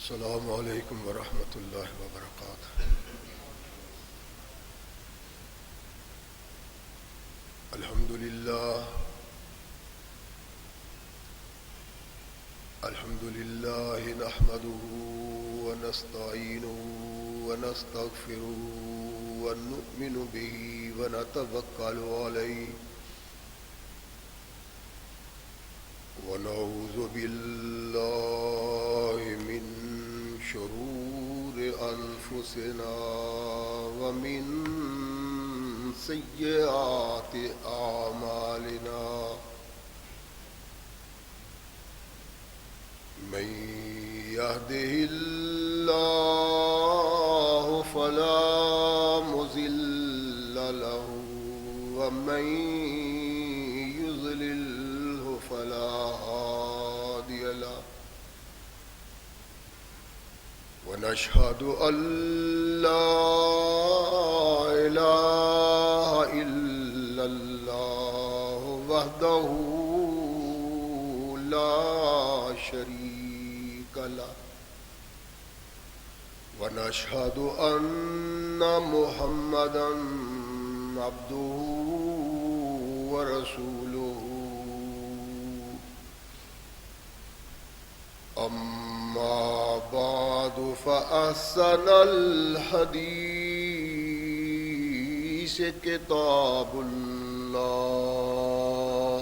السلام علیکم ورحمۃ اللہ وبرکاتہ۔ الحمد للہ نحمده ونستعینه ونستغفره ونؤمن به ونتوکل علیہ ونعوذ باللہ من شرور انفسنا ومن سیئات اعمالنا من يهده الله فلا مضل له ومن يضلله فلا هادي له ونشهد أن لا إله إلا الله وحده لا شريك له ونشهد أن محمدا عبده ورسوله أما بعد فأحسن الحديث كتاب الله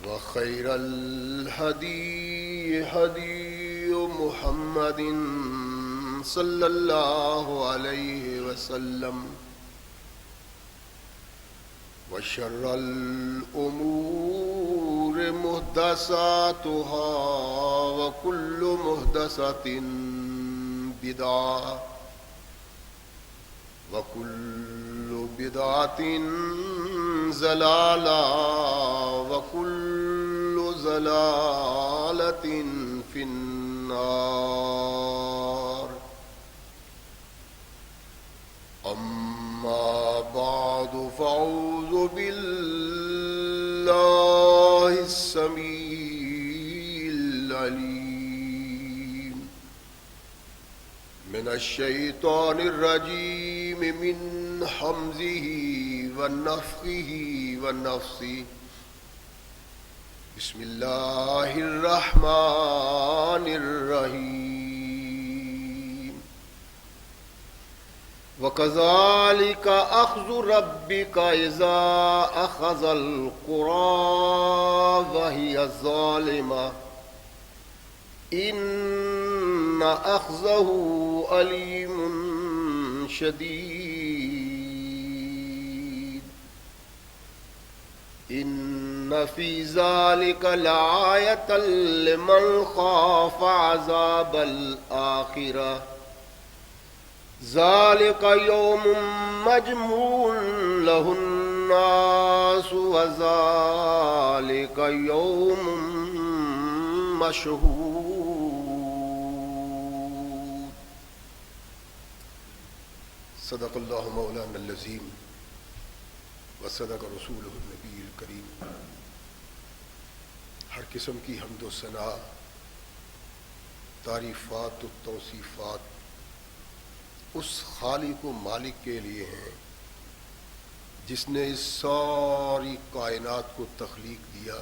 وخير الهدي هدي محمد صلى الله عليه وسلم وشر الأمور محدثاتها وكل محدثة بدعة وكل بدعة ضلالة وكل ضلالة في النار أما بعد فأعوذ بالله السميع العليم من الشيطان الرجيم من حمزه ونفخه ونفثه بسم الله الرحمن الرحيم وكذلك أخذ ربك إذا أخذ القرى وهي ظالمة إن أخذه أليم شديد إن في ذلك لآية لمن خاف عذاب الآخرة ذلك يوم مجموع له الناس وذلك يوم مشهود صدق اللہ مولانا العظیم وصدق رسولہ النبی الکریم۔ ہر قسم کی حمد و ثنا، تعریفات و توصیفات اس خالق و مالک کے لیے ہیں جس نے اس ساری کائنات کو تخلیق دیا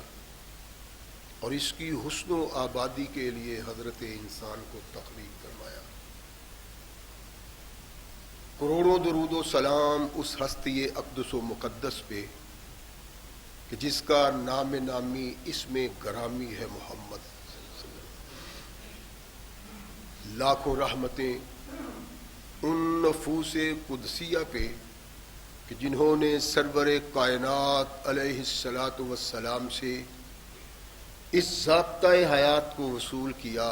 اور اس کی حسن و آبادی کے لیے حضرت انسان کو تخلیق فرمایا۔ کروڑوں درود و سلام اس ہستی اقدس و مقدس پہ کہ جس کا نام نامی اسم گرامی ہے محمد صلی اللہ علیہ وسلم۔ لاکھوں رحمتیں ان نفوس قدسیہ پہ کہ جنہوں نے سرور کائنات علیہ الصلاۃ والسلام سے اس ضابطۂ حیات کو وصول کیا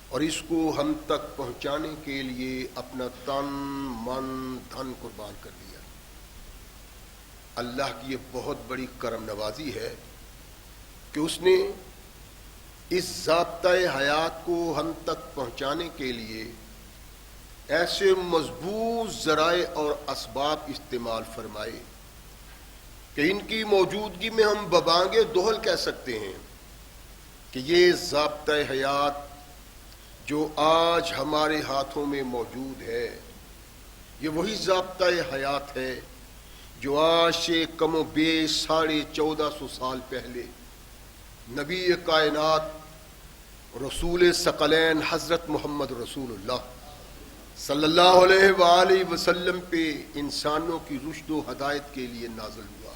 اور اس کو ہم تک پہنچانے کے لیے اپنا تن من دھن قربان کر دیا۔ اللہ کی یہ بہت بڑی کرم نوازی ہے کہ اس نے اس ضابطۂ حیات کو ہم تک پہنچانے کے لیے ایسے مضبوط ذرائع اور اسباب استعمال فرمائے کہ ان کی موجودگی میں ہم ببانگ دوہل کہہ سکتے ہیں کہ یہ ضابطۂ حیات جو آج ہمارے ہاتھوں میں موجود ہے یہ وہی ضابطۂ حیات ہے جو آج سے کم و بیش 1450 سال پہلے نبی کائنات رسول ثقلین حضرت محمد رسول اللہ صلی اللہ علیہ وآلہ وسلم پہ انسانوں کی رشد و ہدایت کے لیے نازل ہوا۔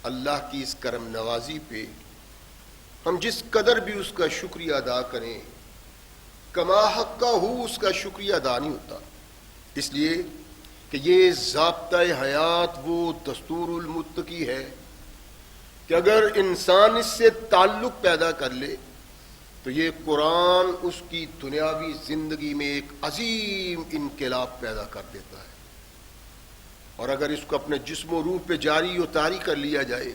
اللہ کی اس کرم نوازی پہ ہم جس قدر بھی اس کا شکریہ ادا کریں کما حق کا ہو اس کا شکریہ ادا نہیں ہوتا، اس لیے کہ یہ ضابطۂ حیات وہ دستور المتقی ہے کہ اگر انسان اس سے تعلق پیدا کر لے تو یہ قرآن اس کی دنیاوی زندگی میں ایک عظیم انقلاب پیدا کر دیتا ہے، اور اگر اس کو اپنے جسم و روح پہ جاری و طاری کر لیا جائے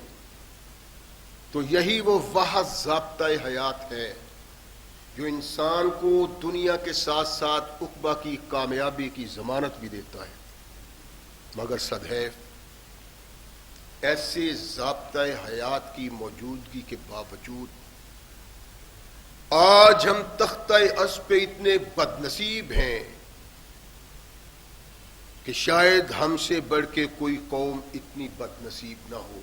تو یہی وہ واحد ضابطۂ حیات ہے جو انسان کو دنیا کے ساتھ ساتھ عقبہ کی کامیابی کی ضمانت بھی دیتا ہے۔ مگر صدحیف ایسے ضابطۂ حیات کی موجودگی کے باوجود آج ہم تختہ عرش پہ اتنے بد نصیب ہیں کہ شاید ہم سے بڑھ کے کوئی قوم اتنی بد نصیب نہ ہو۔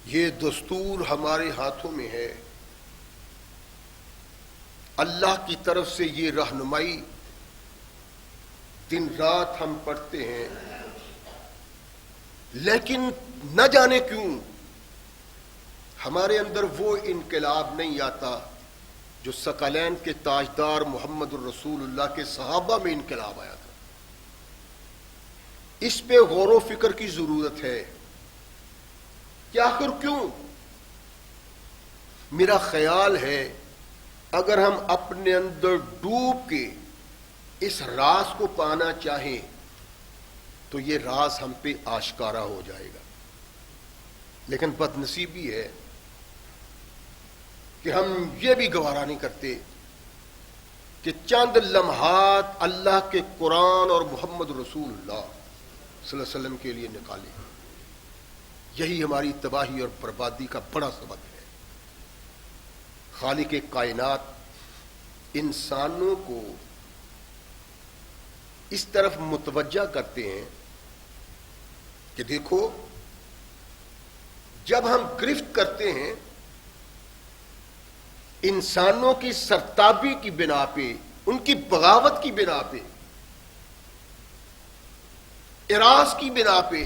یہ دستور ہمارے ہاتھوں میں ہے، اللہ کی طرف سے یہ رہنمائی دن رات ہم پڑھتے ہیں، لیکن نہ جانے کیوں ہمارے اندر وہ انقلاب نہیں آتا جو ثقلین کے تاجدار محمد الرسول اللہ کے صحابہ میں انقلاب آیا تھا۔ اس پہ غور و فکر کی ضرورت ہے کہ آخر کیوں؟ میرا خیال ہے اگر ہم اپنے اندر ڈوب کے اس راز کو پانا چاہیں تو یہ راز ہم پہ آشکارا ہو جائے گا، لیکن بد نصیبی ہے کہ ہم یہ بھی گوارا نہیں کرتے کہ چند لمحات اللہ کے قرآن اور محمد رسول اللہ صلی اللہ علیہ وسلم کے لیے نکالیں۔ یہی ہماری تباہی اور بربادی کا بڑا سبب ہے۔ خالق کائنات انسانوں کو اس طرف متوجہ کرتے ہیں کہ دیکھو جب ہم گرفت کرتے ہیں انسانوں کی سرتابی کی بنا پہ، ان کی بغاوت کی بنا پہ، اعراض کی بنا پہ،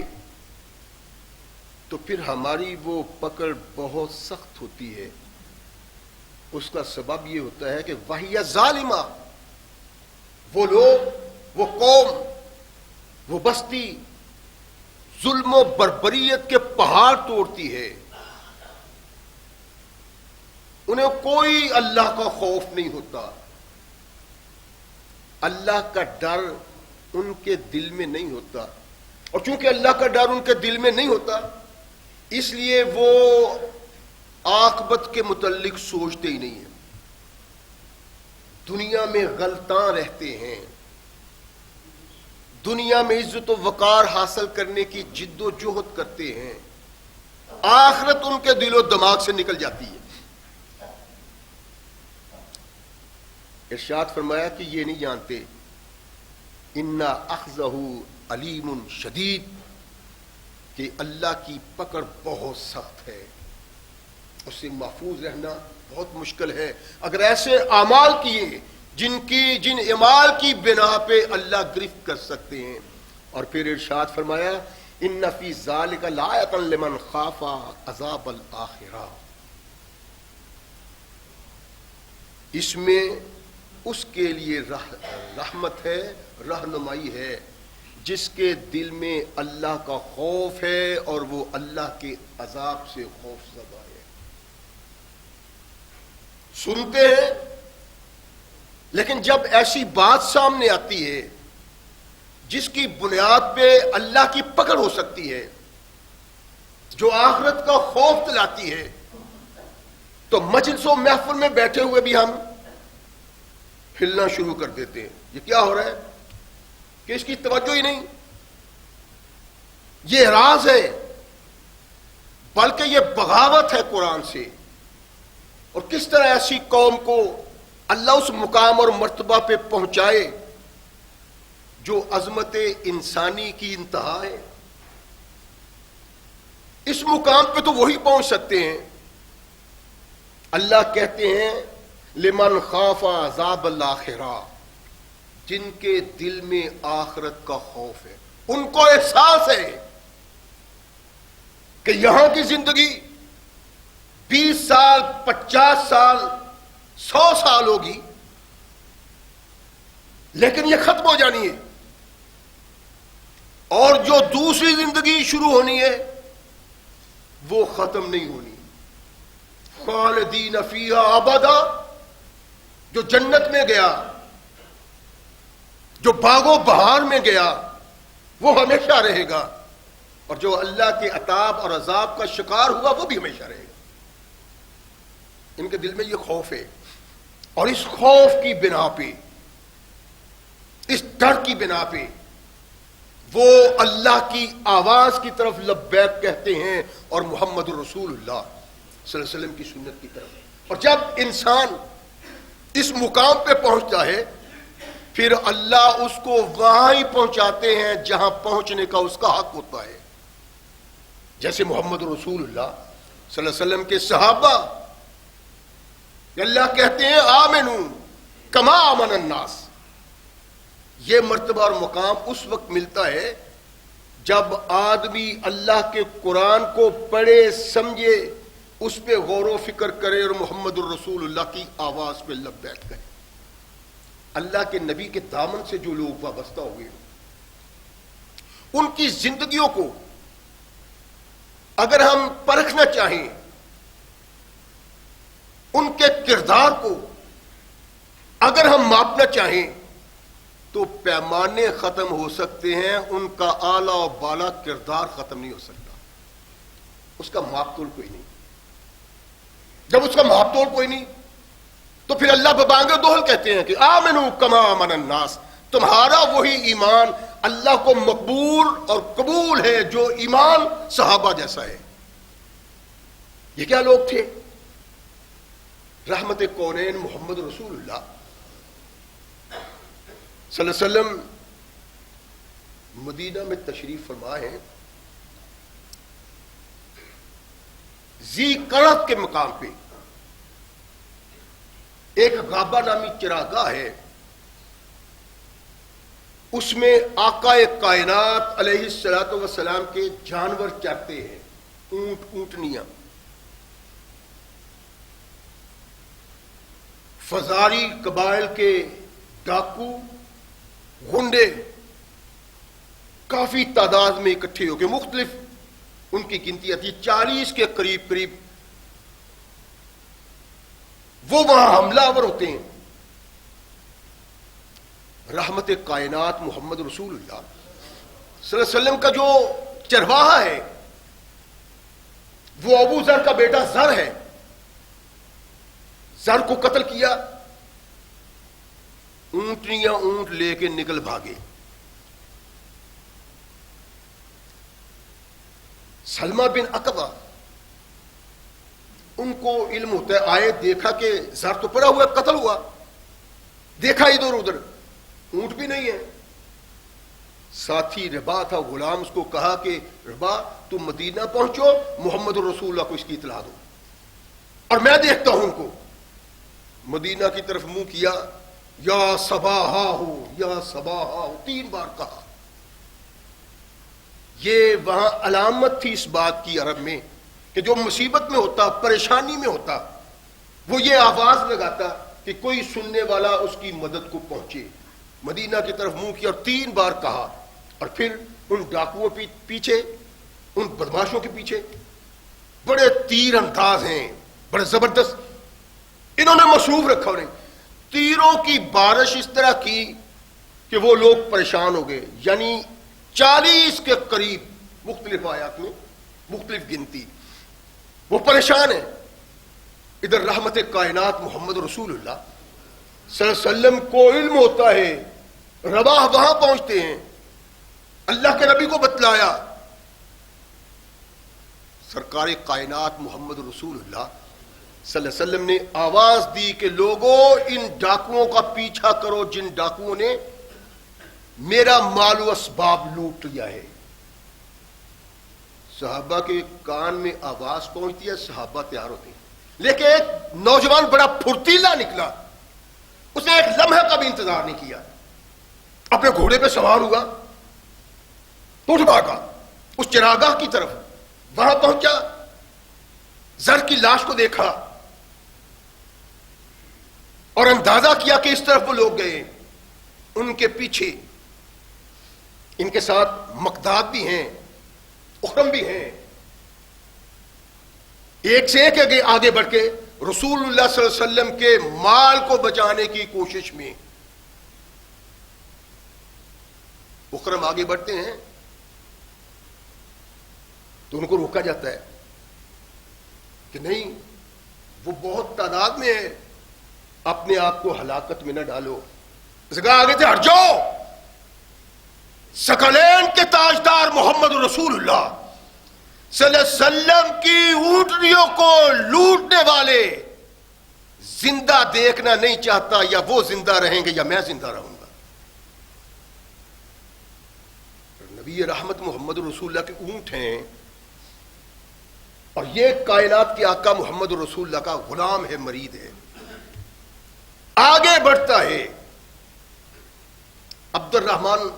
تو پھر ہماری وہ پکڑ بہت سخت ہوتی ہے۔ اس کا سبب یہ ہوتا ہے کہ وَهِيَ ظالمہ، وہ لوگ، وہ قوم، وہ بستی ظلم و بربریت کے پہاڑ توڑتی ہے، انہیں کوئی اللہ کا خوف نہیں ہوتا، اللہ کا ڈر ان کے دل میں نہیں ہوتا، اور چونکہ اللہ کا ڈر ان کے دل میں نہیں ہوتا اس لیے وہ عاقبت کے متعلق سوچتے ہی نہیں ہیں، دنیا میں غلطاں رہتے ہیں، دنیا میں عزت و وقار حاصل کرنے کی جد و جہد کرتے ہیں، آخرت ان کے دل و دماغ سے نکل جاتی ہے۔ ارشاد فرمایا کہ یہ نہیں جانتے اِنَّا أَخْذَهُ عَلِيمٌ شدید، کہ اللہ کی پکڑ بہت سخت ہے، اس سے محفوظ رہنا بہت مشکل ہے۔ اگر ایسے اعمال کیے جن اعمال کی بنا پہ اللہ گرفت کر سکتے ہیں، اور پھر ارشاد فرمایا إِنَّ فِي ذَلِكَ لَآيَةً لِمَنْ خَافَ عَذَابَ الْآخِرَةِ، اس میں اس کے لیے رحمت ہے، رہنمائی ہے، جس کے دل میں اللہ کا خوف ہے اور وہ اللہ کے عذاب سے خوف زدہ ہے۔ سنتے ہیں لیکن جب ایسی بات سامنے آتی ہے جس کی بنیاد پہ اللہ کی پکڑ ہو سکتی ہے، جو آخرت کا خوف دلاتی ہے، تو مجلس و محفل میں بیٹھے ہوئے بھی ہم ہلنا شروع کر دیتے ہیں۔ یہ کیا ہو رہا ہے کہ اس کی توجہ ہی نہیں، یہ راز ہے، بلکہ یہ بغاوت ہے قرآن سے۔ اور کس طرح ایسی قوم کو اللہ اس مقام اور مرتبہ پہ پہنچائے جو عظمت انسانی کی انتہا ہے. اس مقام پہ تو وہی پہنچ سکتے ہیں. اللہ کہتے ہیں لمن خاف عذاب الآخرہ، جن کے دل میں آخرت کا خوف ہے، ان کو احساس ہے کہ یہاں کی زندگی 20 سال 50 سال 100 سال ہوگی، لیکن یہ ختم ہو جانی ہے، اور جو دوسری زندگی شروع ہونی ہے وہ ختم نہیں ہونی. خالدین فیہا ابدا، جو جنت میں گیا، جو باغ و بہار میں گیا، وہ ہمیشہ رہے گا، اور جو اللہ کے عذاب اور عذاب کا شکار ہوا وہ بھی ہمیشہ رہے گا. ان کے دل میں یہ خوف ہے، اور اس خوف کی بنا پہ، اس ڈر کی بنا پہ وہ اللہ کی آواز کی طرف لبیک کہتے ہیں اور محمد رسول اللہ صلی اللہ علیہ وسلم کی سنت کی طرف. اور جب انسان اس مقام پہ پہنچتا ہے پھر اللہ اس کو وہاں ہی پہنچاتے ہیں جہاں پہنچنے کا اس کا حق ہوتا ہے. جیسے محمد رسول اللہ صلی اللہ علیہ وسلم کے صحابہ، اللہ کہتے ہیں آمنو کما آمن الناس. یہ مرتبہ اور مقام اس وقت ملتا ہے جب آدمی اللہ کے قرآن کو پڑھے سمجھے، اس پہ غور و فکر کرے اور محمد الرسول اللہ کی آواز پہ لبیک کرے. اللہ کے نبی کے دامن سے جو لوگ وابستہ ہوئے ان کی زندگیوں کو اگر ہم پرکھنا چاہیں، ان کے کردار کو اگر ہم ماپنا چاہیں تو پیمانے ختم ہو سکتے ہیں، ان کا اعلیٰ و بالا کردار ختم نہیں ہو سکتا. اس کا ماپ تول کوئی نہیں. جب اس کا ماپ تول کوئی نہیں تو پھر اللہ ببانگ دوہل کہتے ہیں کہ آمنو کما آمن الناس، تمہارا وہی ایمان اللہ کو مقبول اور قبول ہے جو ایمان صحابہ جیسا ہے. یہ کیا لوگ تھے؟ رحمت کونین محمد رسول اللہ صلی اللہ علیہ وسلم مدینہ میں تشریف فرما ہے. ذی قرط کے مقام پہ ایک غابہ نامی چراگاہ ہے، اس میں آقا کائنات علیہ الصلوۃ والسلام کے جانور چرتے ہیں، اونٹ اونٹنیاں. فزاری قبائل کے ڈاکو غنڈے کافی تعداد میں اکٹھے ہو کے، مختلف ان کی گنتی آتی ہے 40 کے قریب وہ وہاں حملہ آور ہوتے ہیں. رحمت کائنات محمد رسول اللہ صلی اللہ علیہ وسلم کا جو چرواہا ہے وہ ابو ذر کا بیٹا زر ہے. زر کو قتل کیا، اونٹنیاں اونٹ لے کے نکل بھاگے. سلمہ بن عقبہ ان کو علم ہوتا ہے، آئے دیکھا کہ زر تو پڑا ہوا قتل ہوا، دیکھا ادھر ادھر اونٹ بھی نہیں ہے. ساتھی ربا تھا غلام، اس کو کہا کہ ربا تم مدینہ پہنچو، محمد رسول اللہ کو اس کی اطلاع دو اور میں دیکھتا ہوں ان کو. مدینہ کی طرف منہ کیا، یا صباحا ہو یا صباحا ہو 3 بار کہا. یہ وہاں علامت تھی اس بات کی عرب میں کہ جو مصیبت میں ہوتا، پریشانی میں ہوتا، وہ یہ آواز لگاتا کہ کوئی سننے والا اس کی مدد کو پہنچے. مدینہ کی طرف منہ کیا اور 3 بار کہا، اور پھر ان ڈاکوؤں پیچھے، ان بدماشوں کے پیچھے بڑے تیر انداز ہیں، بڑے زبردست، انہوں نے مصروف رکھا. انہیں تیروں کی بارش اس طرح کی کہ وہ لوگ پریشان ہو گئے. یعنی 40 کے قریب مختلف آیات میں مختلف گنتی، وہ پریشان ہیں. ادھر رحمت کائنات محمد رسول اللہ صلی اللہ علیہ وسلم کو علم ہوتا ہے، رواح وہاں پہنچتے ہیں، اللہ کے نبی کو بتلایا. سرکار کائنات محمد رسول اللہ صلی اللہ علیہ وسلم نے آواز دی کہ لوگوں ان ڈاکوؤں کا پیچھا کرو جن ڈاکوؤں نے میرا مال و اسباب لوٹ لیا ہے. صحابہ کے کان میں آواز پہنچتی ہے, صحابہ تیار ہوتے ہیں, لیکن ایک نوجوان بڑا پھرتیلا نکلا, اس نے ایک لمحے کا بھی انتظار نہیں کیا, اپنے گھوڑے پہ سوار ہوا, اٹھ بھاگا اس چراگاہ کی طرف. وہاں پہنچا, زر کی لاش کو دیکھا اور اندازہ کیا کہ اس طرف وہ لوگ گئے. ان کے پیچھے ان کے ساتھ مقداد بھی ہیں, اخرم بھی ہیں. ایک سے ایک آگے بڑھ کے رسول اللہ صلی اللہ علیہ وسلم کے مال کو بچانے کی کوشش میں. اخرم آگے بڑھتے ہیں تو ان کو روکا جاتا ہے کہ نہیں, وہ بہت تعداد میں ہے, اپنے آپ کو ہلاکت میں نہ ڈالو. اس جگہ آگے تھے, ہٹ جاؤ, ثقلین کے تاجدار محمد رسول اللہ صلی اللہ علیہ وسلم کی اونٹنیوں کو لوٹنے والے زندہ دیکھنا نہیں چاہتا, یا وہ زندہ رہیں گے یا میں زندہ رہوں گا. نبی رحمت محمد رسول اللہ کے اونٹ ہیں, اور یہ کائنات کے آقا محمد رسول اللہ کا غلام ہے, مرید ہے. آگے بڑھتا ہے, عبد الرحمن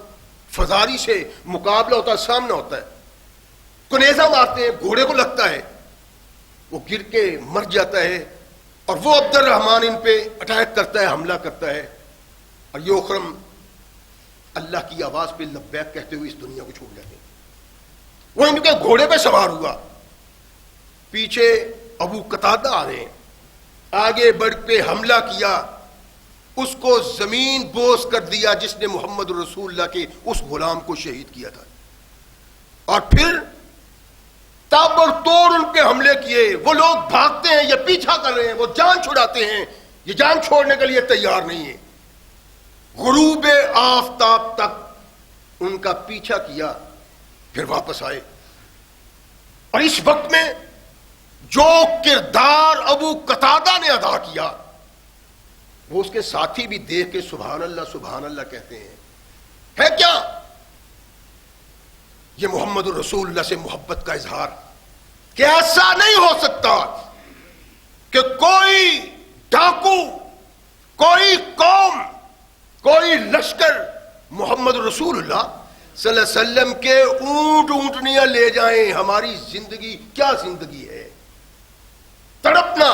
فزاری سے مقابلہ ہوتا ہے, سامنا ہوتا ہے, کنیزہ مارتے ہیں, گھوڑے کو لگتا ہے, وہ گر کے مر جاتا ہے, اور وہ عبد الرحمن ان پہ اٹیک کرتا ہے, حملہ کرتا ہے, اور یہ اخرم اللہ کی آواز پہ لبیک کہتے ہوئے اس دنیا کو چھوڑ جاتے ہیں. وہ ان کے گھوڑے پہ سوار ہوا, پیچھے ابو قتادہ آ رہے ہیں, آگے بڑھ کے حملہ کیا, اس کو زمین بوس کر دیا جس نے محمد رسول اللہ کے اس غلام کو شہید کیا تھا. اور پھر تابڑتوڑ ان پہ حملے کیے. وہ لوگ بھاگتے ہیں, یہ پیچھا کر رہے ہیں, وہ جان چھڑاتے ہیں, یہ جان چھوڑنے کے لیے تیار نہیں ہے. غروب آفتاب تک ان کا پیچھا کیا, پھر واپس آئے. اور اس وقت میں جو کردار ابو قتادہ نے ادا کیا, وہ اس کے ساتھی بھی دیکھ کے سبحان اللہ کہتے ہیں. ہے کیا یہ محمد رسول اللہ سے محبت کا اظہار, کہ ایسا نہیں ہو سکتا کہ کوئی ڈاکو, کوئی قوم, کوئی لشکر محمد رسول اللہ صلی اللہ علیہ وسلم کے اونٹ اونٹنیاں لے جائیں. ہماری زندگی کیا زندگی ہے, تڑپنا,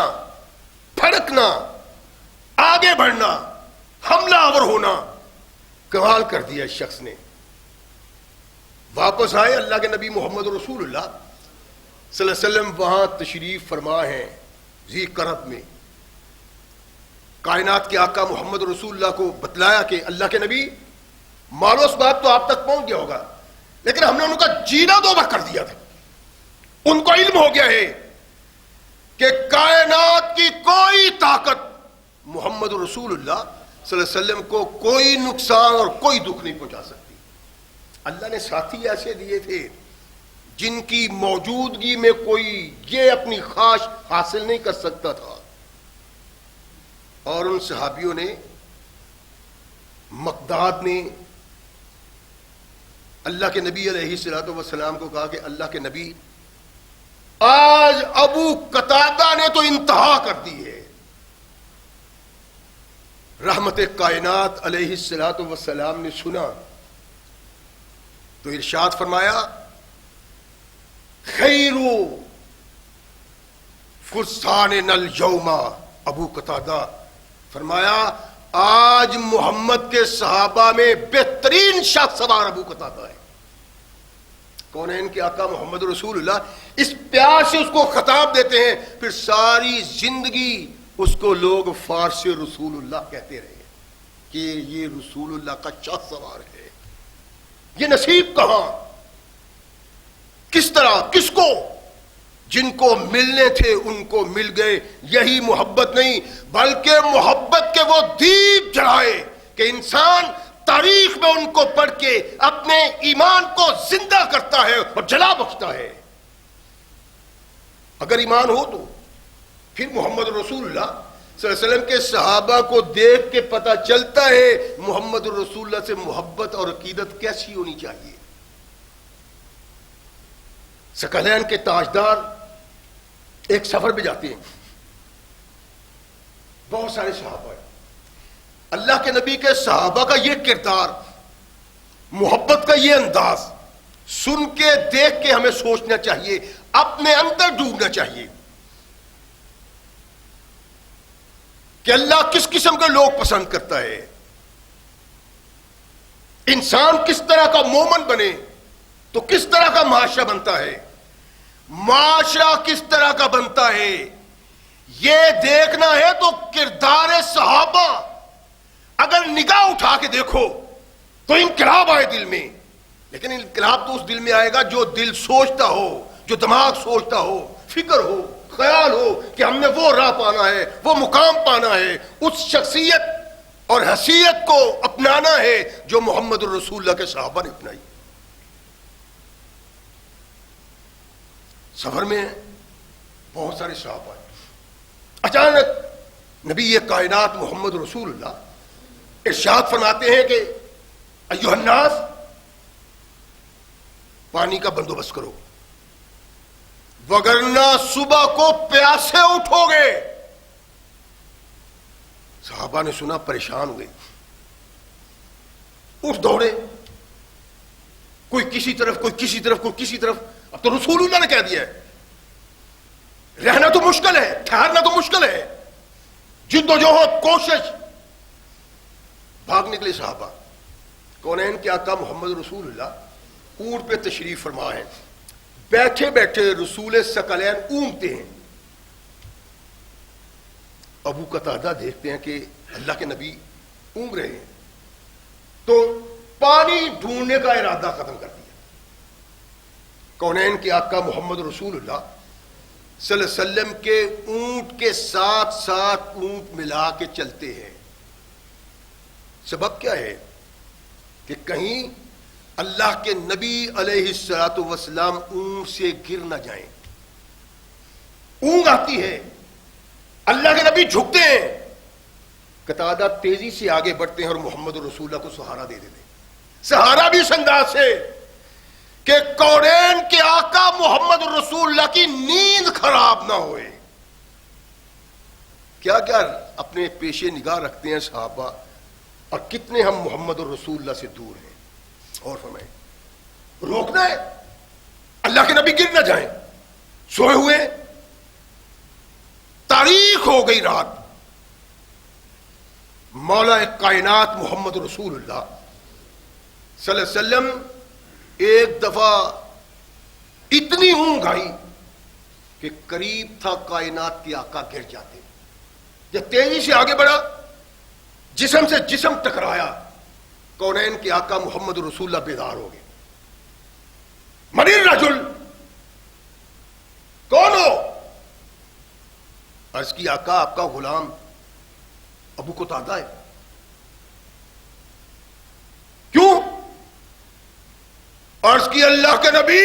پھڑکنا, آگے بڑھنا, حملہ آور ہونا. کمال کر دیا اس شخص نے. واپس آئے, اللہ کے نبی محمد رسول اللہ صلی اللہ علیہ وسلم وہاں تشریف فرما ہیں ذی قرب میں. کائنات کے آقا محمد رسول اللہ کو بتلایا کہ اللہ کے نبی مال و اسباب تو آپ تک پہنچ گیا ہوگا, لیکن ہم نے ان کا جینا دوبا کر دیا تھا. ان کو علم ہو گیا ہے کہ کائنات کی کوئی طاقت محمد رسول اللہ صلی اللہ علیہ وسلم کو کوئی نقصان اور کوئی دکھ نہیں پہنچا سکتی. اللہ نے ساتھی ایسے دیے تھے جن کی موجودگی میں کوئی یہ اپنی خواہش حاصل نہیں کر سکتا تھا. اور ان صحابیوں نے, مقداد نے اللہ کے نبی علیہ الصلوۃ والسلام کو کہا کہ اللہ کے نبی, آج ابو قتادہ نے تو انتہا کر دی ہے. رحمت کائنات علیہ الصلوۃ والسلام نے سنا تو ارشاد فرمایا, خیرو فرسان اليوم, ابو قتادہ فرمایا آج محمد کے صحابہ میں بہترین شخص سوار ابو قتادہ ہے. کون ہے ان کے آقا محمد رسول اللہ. اس پیار سے اس کو خطاب دیتے ہیں, پھر ساری زندگی اس کو لوگ فارس رسول اللہ کہتے رہے کہ یہ رسول اللہ کا شخص سوار ہے. یہ نصیب کہاں, کس طرح, کس کو؟ جن کو ملنے تھے ان کو مل گئے. یہی محبت نہیں بلکہ محبت کے وہ دیپ جلائے کہ انسان تاریخ میں ان کو پڑھ کے اپنے ایمان کو زندہ کرتا ہے اور جلا بخشتا ہے. اگر ایمان ہو تو پھر محمد رسول اللہ صلی اللہ علیہ وسلم کے صحابہ کو دیکھ کے پتہ چلتا ہے محمد رسول اللہ سے محبت اور عقیدت کیسی ہونی چاہیے. ثقلین کے تاجدار ایک سفر پہ جاتے ہیں، بہت سارے صحابہ ہیں. اللہ کے نبی کے صحابہ کا یہ کردار، محبت کا یہ انداز سن کے دیکھ کے ہمیں سوچنا چاہیے، اپنے اندر ڈوبنا چاہیے کہ اللہ کس قسم کے لوگ پسند کرتا ہے. انسان کس طرح کا مومن بنے تو کس طرح کا معاشرہ بنتا ہے، معاشرہ کس طرح کا بنتا ہے یہ دیکھنا ہے. تو کردار صحابہ اگر نگاہ اٹھا کے دیکھو تو انقلاب آئے دل میں، لیکن انقلاب تو اس دل میں آئے گا جو دل سوچتا ہو، جو دماغ سوچتا ہو، فکر ہو، خیال ہو کہ ہم نے وہ راہ پانا ہے، وہ مقام پانا ہے، اس شخصیت اور حیثیت کو اپنانا ہے جو محمد الرسول اللہ کے صحابہ نے اپنائی. سفر میں بہت سارے صحابہ ہیں. اچانک نبی یہ کائنات محمد رسول اللہ ارشاد فرماتے ہیں کہ ایھا الناس، پانی کا بندوبست کرو وگرنہ صبح کو پیاسے اٹھو گے. صحابہ نے سنا، پریشان ہوئے، اٹھ دوڑے، کوئی کسی طرف، کوئی کسی طرف، کوئی کسی طرف. اب تو رسول اللہ نے کہہ دیا ہے، رہنا تو مشکل ہے، ٹھہرنا تو مشکل ہے، جد و جہد، کوشش. بھاگ نکلے صحابہ. کونین کے آقا محمد رسول اللہ اونٹ پہ تشریف فرما ہے، بیٹھے بیٹھے رسول ثقلین اونگتے ہیں. ابو قتادہ دیکھتے ہیں کہ اللہ کے نبی اونگ رہے ہیں تو پانی ڈھونڈنے کا ارادہ ختم کر دیا. کونین کے آقا محمد رسول اللہ صلی اللہ علیہ وسلم کے اونٹ کے ساتھ ساتھ اونٹ ملا کے چلتے ہیں. سبب کیا ہے کہ کہیں اللہ کے نبی علیہ الصلوۃ والسلام اونٹ سے گر نہ جائیں. اونگ آتی ہے، اللہ کے نبی جھکتے ہیں، قتادہ تیزی سے آگے بڑھتے ہیں اور محمد رسول اللہ کو سہارا دے دیتے ہیں. سہارا بھی اس انداز سے کہ کونین کے آقا محمد رسول اللہ کی نیند خراب نہ ہوئے. کیا کیا اپنے پیشے نگاہ رکھتے ہیں صحابہ، اور کتنے ہم محمد رسول اللہ سے دور ہیں. اور فرمائیں روکنا ہے، اللہ کے نبی گر نہ جائیں. سوئے ہوئے، تاریخ ہو گئی رات. مولا کائنات محمد رسول اللہ صلی اللہ علیہ وسلم ایک دفعہ اتنی اونگ آئی کہ قریب تھا کائنات کے آقا گر جاتے. جب تیزی سے آگے بڑھا، جسم سے جسم ٹکرایا، کونین کے آقا محمد رسول اللہ بیدار ہو گئے. من الرجل، کون ہو؟ عرض کی آقا آپ کا غلام ابو قتادہ ہے. کیوں؟ عرض کی اللہ کے نبی،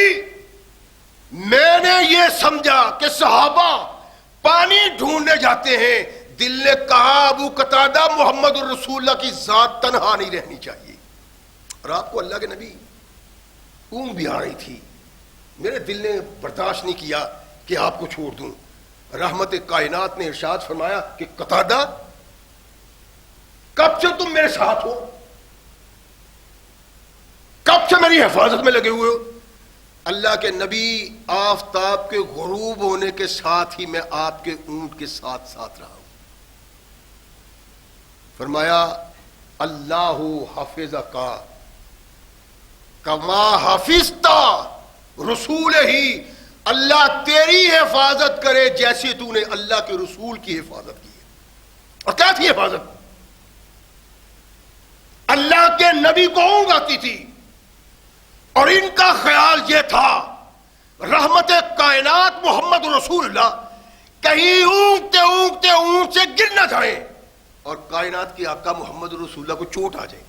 میں نے یہ سمجھا کہ صحابہ پانی ڈھونڈنے جاتے ہیں، دل نے کہا ابو قتادہ محمد الرسول اللہ کی ذات تنہا نہیں رہنی چاہیے. اور آپ کو اللہ کے نبی اونگ بھی آ رہی تھی، میرے دل نے برداشت نہیں کیا کہ آپ کو چھوڑ دوں. رحمت کائنات نے ارشاد فرمایا کہ قتادہ کب سے تم میرے ساتھ ہو، کب سے میری حفاظت میں لگے ہوئے ہو؟ اللہ کے نبی، آفتاب کے غروب ہونے کے ساتھ ہی میں آپ کے اونٹ کے ساتھ ساتھ رہا ہوں. فرمایا اللہ حافظک کما حفظتا رسول ہی، اللہ تیری حفاظت کرے جیسے تو نے اللہ کے رسول کی حفاظت کی ہے. اور کیا تھی حفاظت؟ اللہ کے نبی کو اونگ آتی تھی اور ان کا خیال یہ تھا رحمت کائنات محمد رسول اللہ کہیں اونگتے اونگتے اونٹ سے گر نہ جائیں اور کائنات کے آقا محمد رسول اللہ کو چوٹ آ جائے.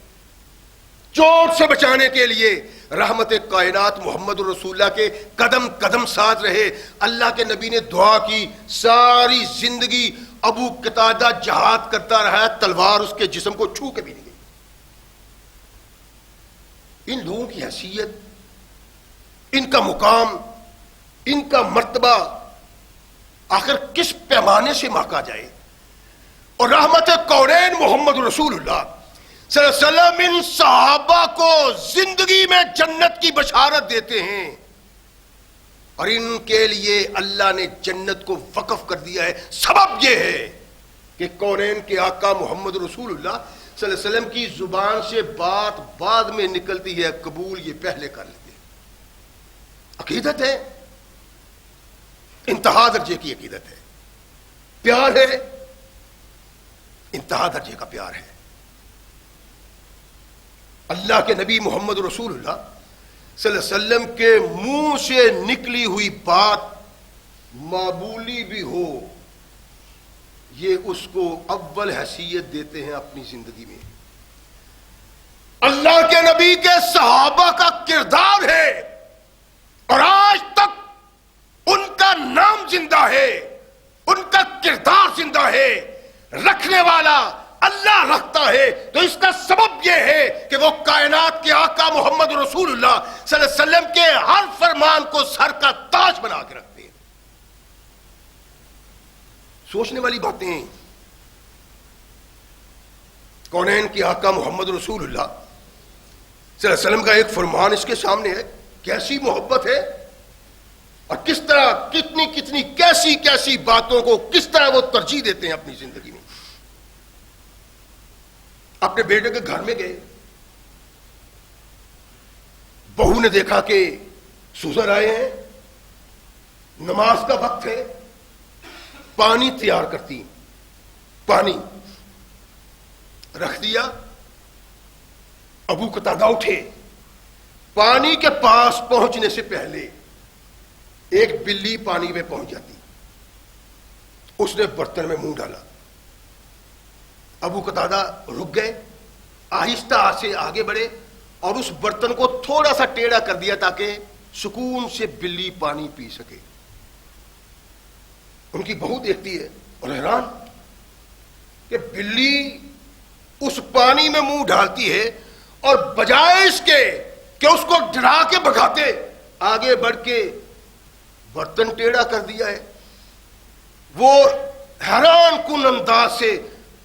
چوٹ سے بچانے کے لیے رحمت کائنات محمد رسول اللہ کے قدم قدم ساتھ رہے. اللہ کے نبی نے دعا کی، ساری زندگی ابو قتادہ جہاد کرتا رہا، تلوار اس کے جسم کو چھو کے بھی نہیں گئی. ان لوگوں کی حیثیت، ان کا مقام، ان کا مرتبہ آخر کس پیمانے سے ماکا جائے. اور رحمت کونین محمد رسول اللہ صلی اللہ علیہ وسلم ان صحابہ کو زندگی میں جنت کی بشارت دیتے ہیں، اور ان کے لیے اللہ نے جنت کو وقف کر دیا ہے. سبب یہ ہے کہ کونین کے آقا محمد رسول اللہ صلی اللہ علیہ وسلم کی زبان سے بات بعد میں نکلتی ہے، قبول یہ پہلے کر لیتے ہیں. عقیدت ہے، انتہا درجے کی عقیدت ہے. پیار ہے، انتہا درجے کا پیار ہے. اللہ کے نبی محمد رسول اللہ صلی اللہ علیہ وسلم کے منہ سے نکلی ہوئی بات معمولی بھی ہو، یہ اس کو اول حیثیت دیتے ہیں اپنی زندگی میں. اللہ کے نبی کے صحابہ کا کردار ہے، اور آج تک ان کا نام زندہ ہے، ان کا کردار زندہ ہے. رکھنے والا اللہ رکھتا ہے. تو اس کا سبب یہ ہے کہ وہ کائنات کے آقا محمد رسول اللہ صلی اللہ علیہ وسلم کے ہر فرمان کو سر کا تاج بنا کے رکھتے ہیں. سوچنے والی باتیں ہیں. کونین کے آقا محمد رسول اللہ صلی اللہ علیہ وسلم کا ایک فرمان اس کے سامنے ہے. کیسی محبت ہے، اور کس طرح کتنی کتنی کیسی کیسی باتوں کو کس طرح وہ ترجیح دیتے ہیں اپنی زندگی میں. اپنے بیٹے کے گھر میں گئے، بہو نے دیکھا کہ سوزر آئے ہیں، نماز کا وقت ہے، پانی تیار کرتی، پانی رکھ دیا. ابو قتادہ اٹھے، پانی کے پاس پہنچنے سے پہلے ایک بلی پانی میں پہنچ جاتی، اس نے برتن میں منہ ڈالا. ابو قتادہ رک گئے، آہستہ سے آگے بڑھے اور اس برتن کو تھوڑا سا ٹیڑھا کر دیا تاکہ سکون سے بلی پانی پی سکے. ان کی بہو دیکھتی ہے اور حیران کہ بلی اس پانی میں منہ ڈالتی ہے، اور بجائے اس کے کہ اس کو ڈرا کے بھگاتے، آگے بڑھ کے برتن ٹیڑھا کر دیا ہے. وہ حیران کن انداز سے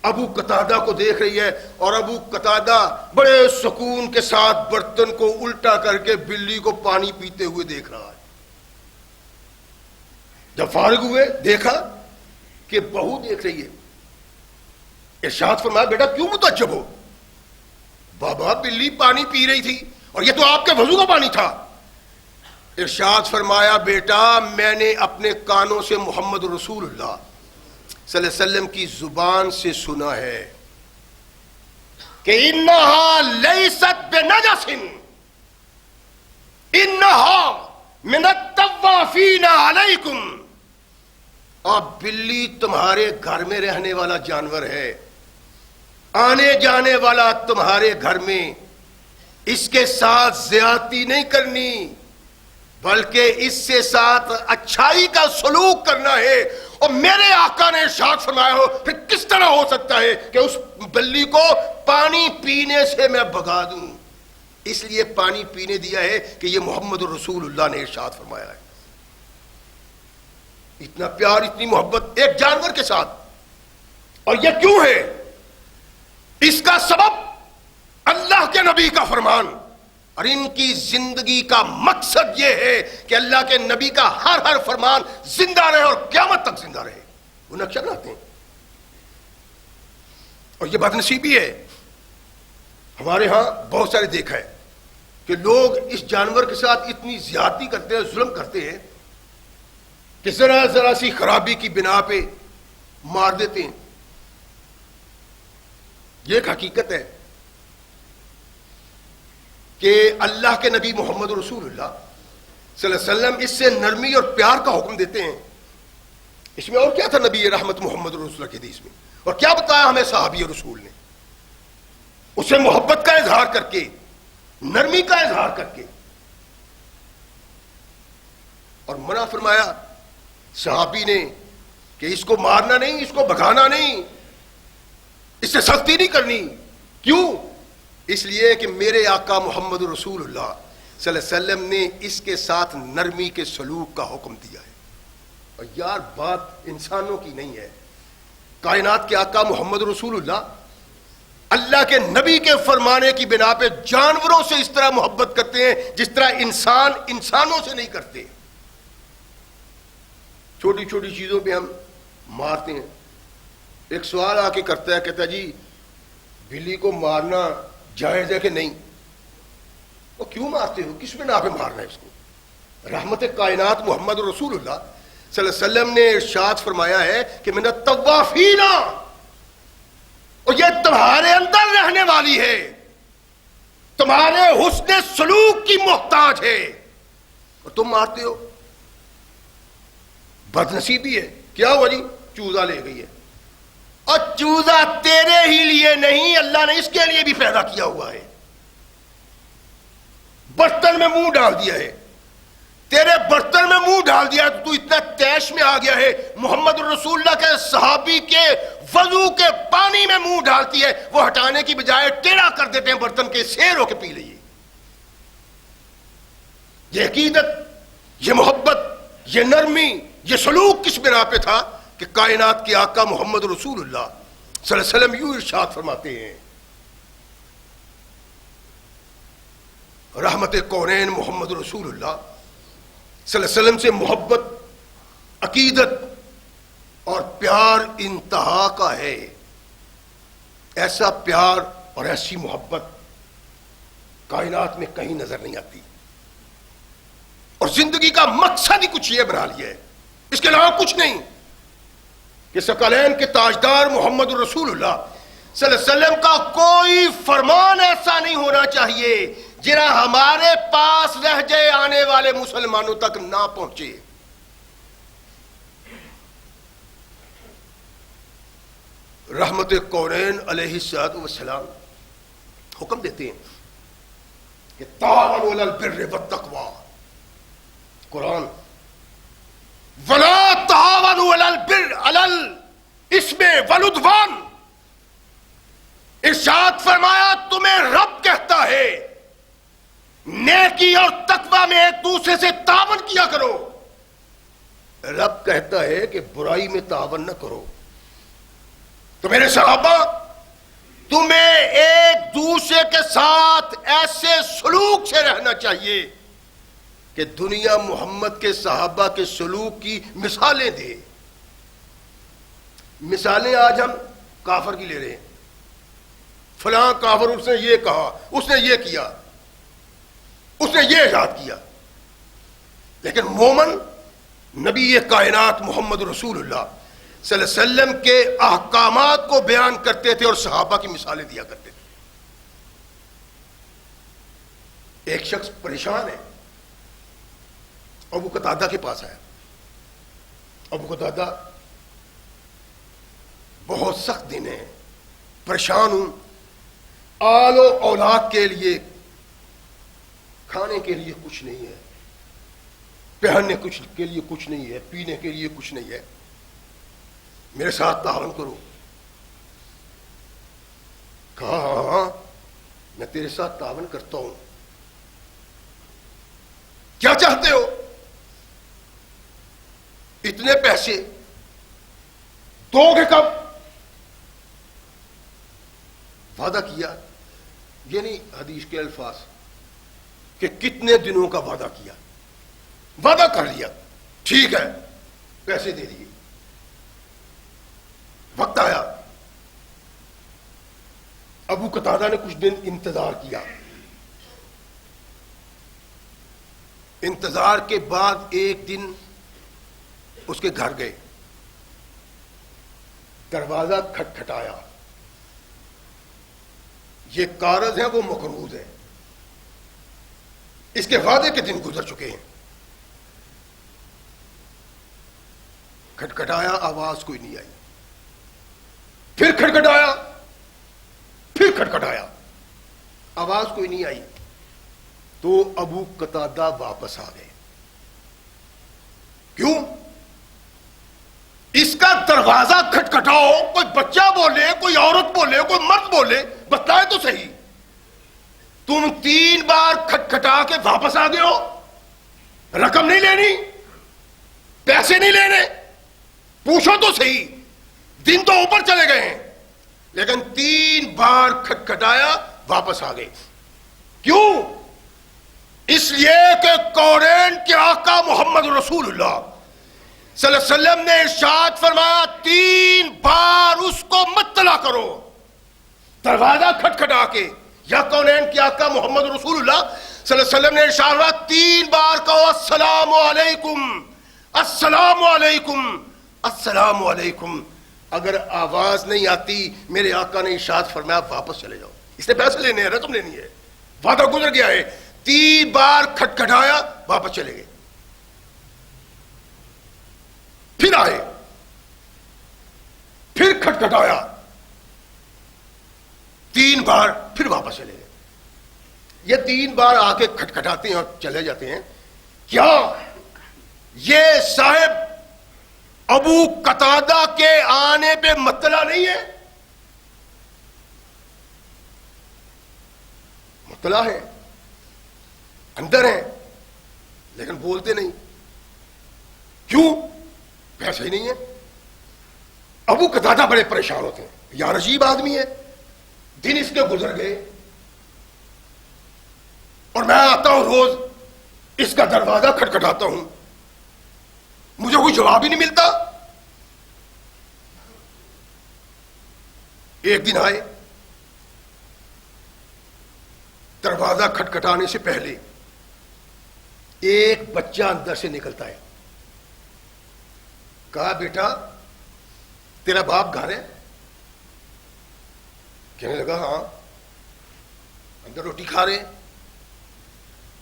ابو قتادہ کو دیکھ رہی ہے، اور ابو قتادہ بڑے سکون کے ساتھ برتن کو الٹا کر کے بلی کو پانی پیتے ہوئے دیکھ رہا ہے. جب فارغ ہوئے دیکھا کہ بہو دیکھ رہی ہے، ارشاد فرمایا بیٹا کیوں متعجب ہو؟ بابا بلی پانی پی رہی تھی اور یہ تو آپ کے وضو کا پانی تھا. ارشاد فرمایا بیٹا میں نے اپنے کانوں سے محمد رسول اللہ صلی اللہ علیہ وسلم کی زبان سے سنا ہے کہ انہا لیست بنجس انہا من الطوافین علیکم. اور بلی تمہارے گھر میں رہنے والا جانور ہے، آنے جانے والا تمہارے گھر میں، اس کے ساتھ زیادتی نہیں کرنی بلکہ اس سے ساتھ اچھائی کا سلوک کرنا ہے. اور میرے آقا نے ارشاد فرمایا ہو پھر کس طرح ہو سکتا ہے کہ اس بلی کو پانی پینے سے میں بھگا دوں؟ اس لیے پانی پینے دیا ہے کہ یہ محمد رسول اللہ نے ارشاد فرمایا ہے. اتنا پیار، اتنی محبت ایک جانور کے ساتھ. اور یہ کیوں ہے؟ اس کا سبب اللہ کے نبی کا فرمان، اور ان کی زندگی کا مقصد یہ ہے کہ اللہ کے نبی کا ہر ہر فرمان زندہ رہے اور قیامت تک زندہ رہے. وہ نقشہ بناتے ہیں. اور یہ بدنصیبی ہے، ہمارے ہاں بہت سارے دیکھا ہے کہ لوگ اس جانور کے ساتھ اتنی زیادتی کرتے ہیں، ظلم کرتے ہیں کہ ذرا ذرا سی خرابی کی بنا پہ مار دیتے ہیں. یہ ایک حقیقت ہے کہ اللہ کے نبی محمد رسول اللہ صلی اللہ علیہ وسلم اس سے نرمی اور پیار کا حکم دیتے ہیں. اس میں اور کیا تھا نبی رحمت محمد رسول اللہ کے حدیث میں، اور کیا بتایا ہمیں صحابی رسول نے؟ اسے محبت کا اظہار کر کے، نرمی کا اظہار کر کے اور منع فرمایا صحابی نے کہ اس کو مارنا نہیں، اس کو بھگانا نہیں، اس سے سختی نہیں کرنی. کیوں؟ اس لیے کہ میرے آقا محمد رسول اللہ صلی اللہ علیہ وسلم نے اس کے ساتھ نرمی کے سلوک کا حکم دیا ہے. اور یار بات انسانوں کی نہیں ہے، کائنات کے آقا محمد رسول اللہ اللہ کے نبی کے فرمانے کی بنا پہ جانوروں سے اس طرح محبت کرتے ہیں جس طرح انسان انسانوں سے نہیں کرتے. چھوٹی چھوٹی چیزوں پہ ہم مارتے ہیں. ایک سوال آ کے کرتا ہے، کہتا ہے جی بلی کو مارنا جائز ہے کہ نہیں؟ وہ کیوں مارتے ہو؟ کس بنا پہ مارنا ہے اس کو؟ رحمت کائنات محمد رسول اللہ صلی اللہ علیہ وسلم نے ارشاد فرمایا ہے کہ من الطوافین، اور یہ تمہارے اندر رہنے والی ہے، تمہارے حسن سلوک کی محتاج ہے، اور تم مارتے ہو. بد نصیبی ہے. کیا ہوا جی؟ چوزا لے گئی ہے. اور چوزا تیرے ہی لیے نہیں، اللہ نے اس کے لیے بھی پیدا کیا ہوا ہے. برتن میں منہ ڈال دیا ہے، تیرے برتن میں منہ ڈال دیا تو اتنا تیش میں آ گیا ہے، محمد رسول اللہ کے صحابی کے وضو کے پانی میں منہ ڈالتی ہے، وہ ہٹانے کی بجائے ٹیڑھا کر دیتے ہیں برتن کے، سیر ہو کے پی لئیے. یہ عقیدت، یہ محبت، یہ نرمی، یہ سلوک کس بنا پہ تھا کہ کائنات کے آقا محمد رسول اللہ صلی اللہ علیہ وسلم یوں ارشاد فرماتے ہیں، رحمت کونین محمد رسول اللہ صلی اللہ علیہ وسلم سے محبت، عقیدت اور پیار انتہا کا ہے. ایسا پیار اور ایسی محبت کائنات میں کہیں نظر نہیں آتی. اور زندگی کا مقصد ہی کچھ یہ بنا لیا ہے، اس کے علاوہ کچھ نہیں، کہ ثقلین کے تاجدار محمد رسول اللہ صلی اللہ علیہ وسلم کا کوئی فرمان ایسا نہیں ہونا چاہیے جنہ ہمارے پاس رہ جائے آنے والے مسلمانوں تک نہ پہنچے. رحمت کونین علیہ الصلوۃ والسلام حکم دیتے ہیں کہ تعاونوا علی البر والتقوی، قرآن، ولا تعاونوا علی البر علی الاسم والعدوان. ارشاد فرمایا تمہیں رب کہتا ہے نیکی اور تقوی میں ایک دوسرے سے تعاون کیا کرو. رب کہتا ہے کہ برائی میں تعاون نہ کرو. تو میرے صحابہ، تمہیں ایک دوسرے کے ساتھ ایسے سلوک سے رہنا چاہیے کہ دنیا محمد کے صحابہ کے سلوک کی مثالیں دے. مثالیں آج ہم کافر کی لے رہے ہیں، فلاں کافر اس نے یہ کہا، اس نے یہ کیا، اس نے یہ ایجاد کیا. لیکن مومن نبی کائنات محمد رسول اللہ صلی اللہ علیہ وسلم کے احکامات کو بیان کرتے تھے اور صحابہ کی مثالیں دیا کرتے تھے. ایک شخص پریشان ہے، ابو قتادہ کے پاس آیا. ابو قتادہ، بہت سخت دن ہے، پریشان ہوں، آل و اولاد کے لیے کھانے کے لیے کچھ نہیں ہے، پہننے کچھ کے لیے کچھ نہیں ہے، پینے کے لیے کچھ نہیں ہے، میرے ساتھ تعاون کرو. کہا ہاں میں تیرے ساتھ تعاون کرتا ہوں. کیا چاہتے ہو؟ اتنے پیسے دو گے کب؟ وعدہ کیا، یہ نہیں حدیث کے الفاظ کہ کتنے دنوں کا وعدہ کیا، وعدہ کر لیا، ٹھیک ہے پیسے دے دیے. وقت آیا، ابو قتادہ نے کچھ دن انتظار کیا. انتظار کے بعد ایک دن اس کے گھر گئے، دروازہ کھٹکھٹایا. یہ کارز ہے، وہ مقروض ہے، اس کے وعدے کے دن گزر چکے ہیں. کھٹکھٹایا، آواز کوئی نہیں آئی. پھر کھٹکھٹایا، پھر کھٹکھٹایا، آواز کوئی نہیں آئی. تو ابو قتادہ واپس آ گئے. کیوں؟ اس کا دروازہ کھٹکھٹاؤ، کوئی بچہ بولے، کوئی عورت بولے، کوئی مرد بولے، بتائے تو صحیح. تم 3 بار کھٹکھٹا کے واپس آ گئے ہو، رقم نہیں لینی، پیسے نہیں لینے، پوچھو تو صحیح. دن تو اوپر چلے گئے ہیں، لیکن 3 بار کھٹکھٹایا، واپس آ گئے. کیوں؟ اس لیے کہ کونین کے آقا محمد رسول اللہ صلی اللہ علیہ وسلم نے ارشاد فرمایا 3 بار اس کو مت طلع کرو. دروازہ کھٹکھٹا کے، یا کونین کے آقا محمد رسول اللہ صلی اللہ علیہ وسلم نے ارشاد فرمایا 3 بار کہو السلام علیکم، السلام علیکم، السلام علیکم. اگر آواز نہیں آتی، میرے آقا نے ارشاد فرمایا واپس چلے جاؤ. اس نے پیسے لینے ہیں، رقم لینی ہے، وعدہ گزر گیا ہے. 3 بار کھٹکھٹایا، واپس چلے گئے. پھر آئے، پھر کھٹکھٹایا 3 بار، پھر واپس چلے گئے. یہ 3 بار آ کے کھٹکھٹاتے ہیں اور چلے جاتے ہیں. کیا یہ صاحب ابو قتادہ کے آنے پہ مطلع نہیں ہے؟ مطلع ہے، اندر ہیں، لیکن بولتے نہیں. کیوں؟ پیسے ہی نہیں ہے. ابو قتادہ بڑے پریشان ہوتے ہیں، یار عجیب آدمی ہے، دن اس کے گزر گئے اور میں آتا ہوں روز اس کا دروازہ کھٹکھٹاتا ہوں، مجھے کوئی جواب ہی نہیں ملتا. ایک دن آئے، دروازہ کھٹکھٹانے سے پہلے ایک بچہ اندر سے نکلتا ہے. کہا بیٹا تیرا باپ گھر ہے؟ کہنے لگا ہاں. اندر روٹی کھا رہے؟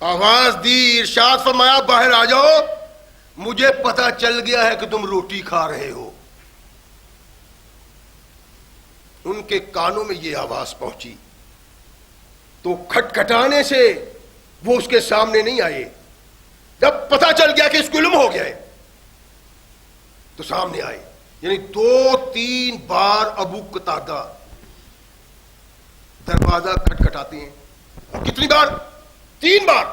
آواز دی، ارشاد فرمایا باہر آ جاؤ، مجھے پتا چل گیا ہے کہ تم روٹی کھا رہے ہو. ان کے کانوں میں یہ آواز پہنچی تو کھٹکھٹانے سے وہ اس کے سامنے نہیں آئے. جب پتا چل گیا کہ اس کو علم ہو گیا ہے تو سامنے آئے. یعنی 2-3 بار ابو قتادہ دروازہ کھٹکھٹاتے ہیں. اور کتنی بار؟ 3 بار.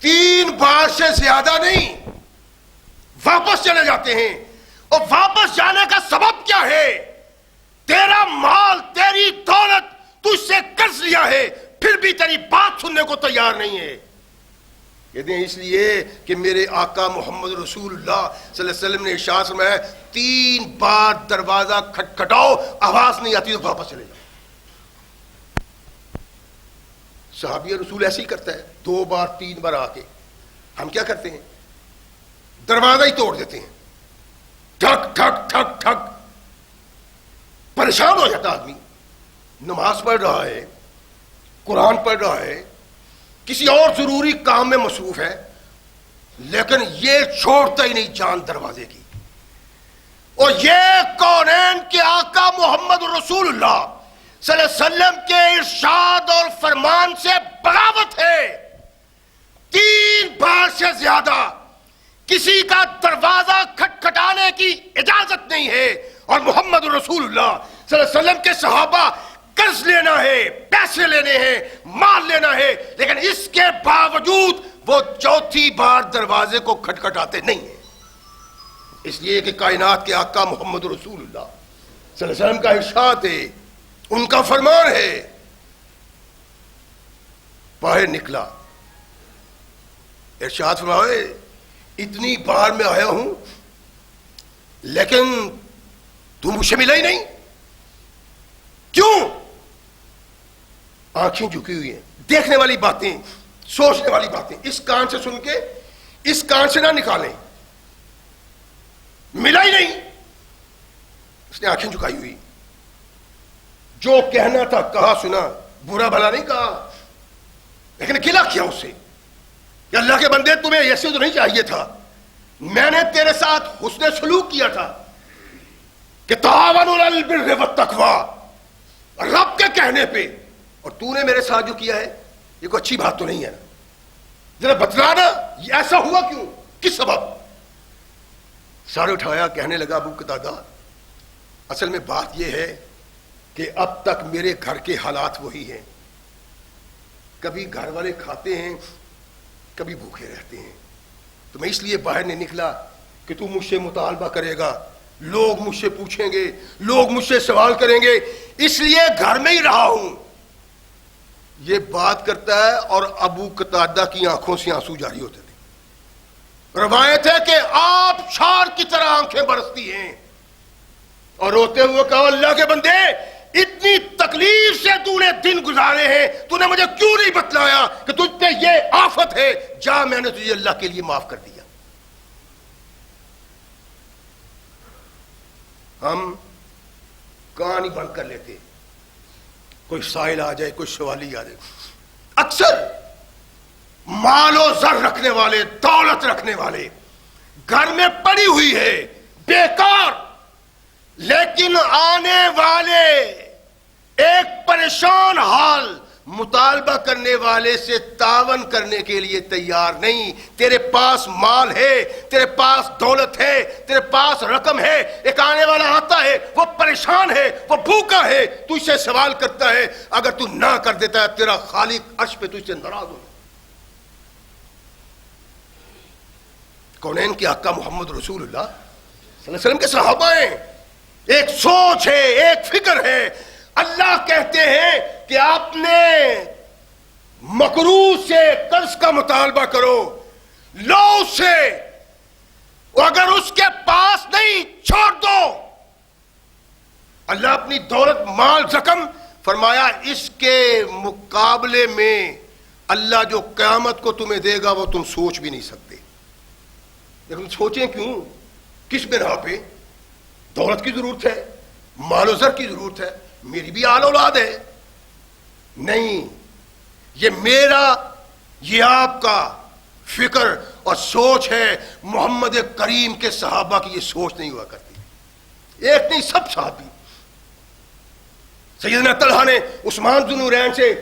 3 بار سے زیادہ نہیں. واپس چلے جاتے ہیں. اور واپس جانے کا سبب کیا ہے؟ تیرا مال، تیری دولت تجھ سے قرض لیا ہے، پھر بھی تیری بات سننے کو تیار نہیں ہے. کہتے ہیں اس لیے کہ میرے آقا محمد رسول اللہ صلی اللہ علیہ وسلم نے ارشاد فرمایا 3 بار دروازہ کھٹکھٹاؤ، آواز نہیں آتی تو واپس چلے جاؤ. صحابی رسول ایسے ہی کرتا ہے، 2 بار 3 بار آ کے. ہم کیا کرتے ہیں؟ دروازہ ہی توڑ دیتے ہیں، ٹھک ٹھک ٹھک ٹھک. پریشان ہو جاتا آدمی، نماز پڑھ رہا ہے، قرآن پڑھ رہا ہے، کسی اور ضروری کام میں مصروف ہے، لیکن یہ چھوڑتا ہی نہیں جان دروازے کی. اور یہ کونین کے آقا محمد رسول اللہ صلی اللہ علیہ وسلم کے ارشاد اور فرمان سے بغاوت ہے. 3 بار سے زیادہ کسی کا دروازہ کھٹکھٹانے کی اجازت نہیں ہے. اور محمد رسول اللہ صلی اللہ علیہ وسلم کے صحابہ قرض لینا ہے، پیسے لینے ہیں، مال لینا ہے، لیکن اس کے باوجود وہ 4تھی بار دروازے کو کھٹکھٹاتے نہیں ہیں. اس لیے کہ کائنات کے آقا محمد رسول اللہ صلی اللہ علیہ وسلم کا ارشاد ہے، ان کا فرمان ہے. باہر نکلا، ارشاد فرمائے اتنی بار میں آیا ہوں لیکن تم مجھ سے ملا ہی نہیں. کیوں؟ آنکھیں جھکی ہوئی ہیں، دیکھنے والی باتیں، سوچنے والی باتیں اس کان سے سن کے اس کان سے نہ نکالیں. ملا ہی نہیں. اس نے آنکھیں جھکائی ہوئی، جو کہنا تھا کہا، سنا، برا بھلا نہیں کہا، لیکن گلا کیا اس سے کہ اللہ کے بندے تمہیں ایسے تو نہیں چاہیے تھا، میں نے تیرے ساتھ حسن سلوک کیا تھا کہ تعاونوا علی البر والتقوی، رب کے کہنے پہ، اور تو نے میرے ساتھ جو کیا ہے یہ کوئی اچھی بات تو نہیں ہے نا. ذرا بتلانا یہ ایسا ہوا کیوں، کس سبب؟ سر اٹھایا, کہنے لگا ابو قتادہ اصل میں بات یہ ہے کہ اب تک میرے گھر کے حالات وہی ہیں, کبھی گھر والے کھاتے ہیں کبھی بھوکے رہتے ہیں, تو میں اس لیے باہر نہیں نکلا کہ تو مجھ سے مطالبہ کرے گا, لوگ مجھ سے پوچھیں گے, لوگ مجھ سے سوال کریں گے, اس لیے گھر میں ہی رہا ہوں. یہ بات کرتا ہے اور ابو قتادہ کی آنکھوں سے آنسو جاری ہوتے تھے. روایت ہے کہ آپ شار کی طرح آنکھیں برستی ہیں اور روتے ہوئے کہا اللہ کے بندے اتنی تکلیف سے تو نے دن گزارے ہیں, تو نے مجھے کیوں نہیں بتلایا کہ تجھ پہ یہ آفت ہے, جا میں نے تجھے اللہ کے لیے معاف کر دیا. ہم کہانی بند کر لیتے, کوئی سائل آ جائے, کوئی سوالی آ جائے. اکثر مال و زر رکھنے والے, دولت رکھنے والے گھر میں پڑی ہوئی ہے بیکار, لیکن آنے والے ایک پریشان حال مطالبہ کرنے والے سے تعاون کرنے کے لیے تیار نہیں. تیرے پاس مال ہے, تیرے پاس دولت ہے, تیرے پاس رقم ہے, ایک آنے والا آتا ہے وہ پریشان ہے, وہ بھوکا ہے, تو اس سے سوال کرتا ہے, اگر تو نہ کر دیتا ہے تیرا خالق عرش پہ تجھ سے ناراض ہو. کونین کے آقا محمد رسول اللہ صلی اللہ علیہ وسلم کے صحابہ ہیں, ایک سوچ ہے, ایک فکر ہے. اللہ کہتے ہیں کہ آپ نے مقروض سے قرض کا مطالبہ کرو, لو اس سے, اگر اس کے پاس نہیں چھوڑ دو. اللہ اپنی دولت مال رقم فرمایا اس کے مقابلے میں اللہ جو قیامت کو تمہیں دے گا وہ تم سوچ بھی نہیں سکتے. لیکن سوچیں کیوں, کس بنا پہ؟ دولت کی ضرورت ہے, مال و زر کی ضرورت ہے, میری بھی آل اولاد ہے. نہیں, یہ میرا, یہ آپ کا فکر اور سوچ ہے. محمد کریم کے صحابہ کی یہ سوچ نہیں ہوا کرتی, ایک نہیں سب صحابی. سیدنا طلحہ نے عثمان ذو النورین سے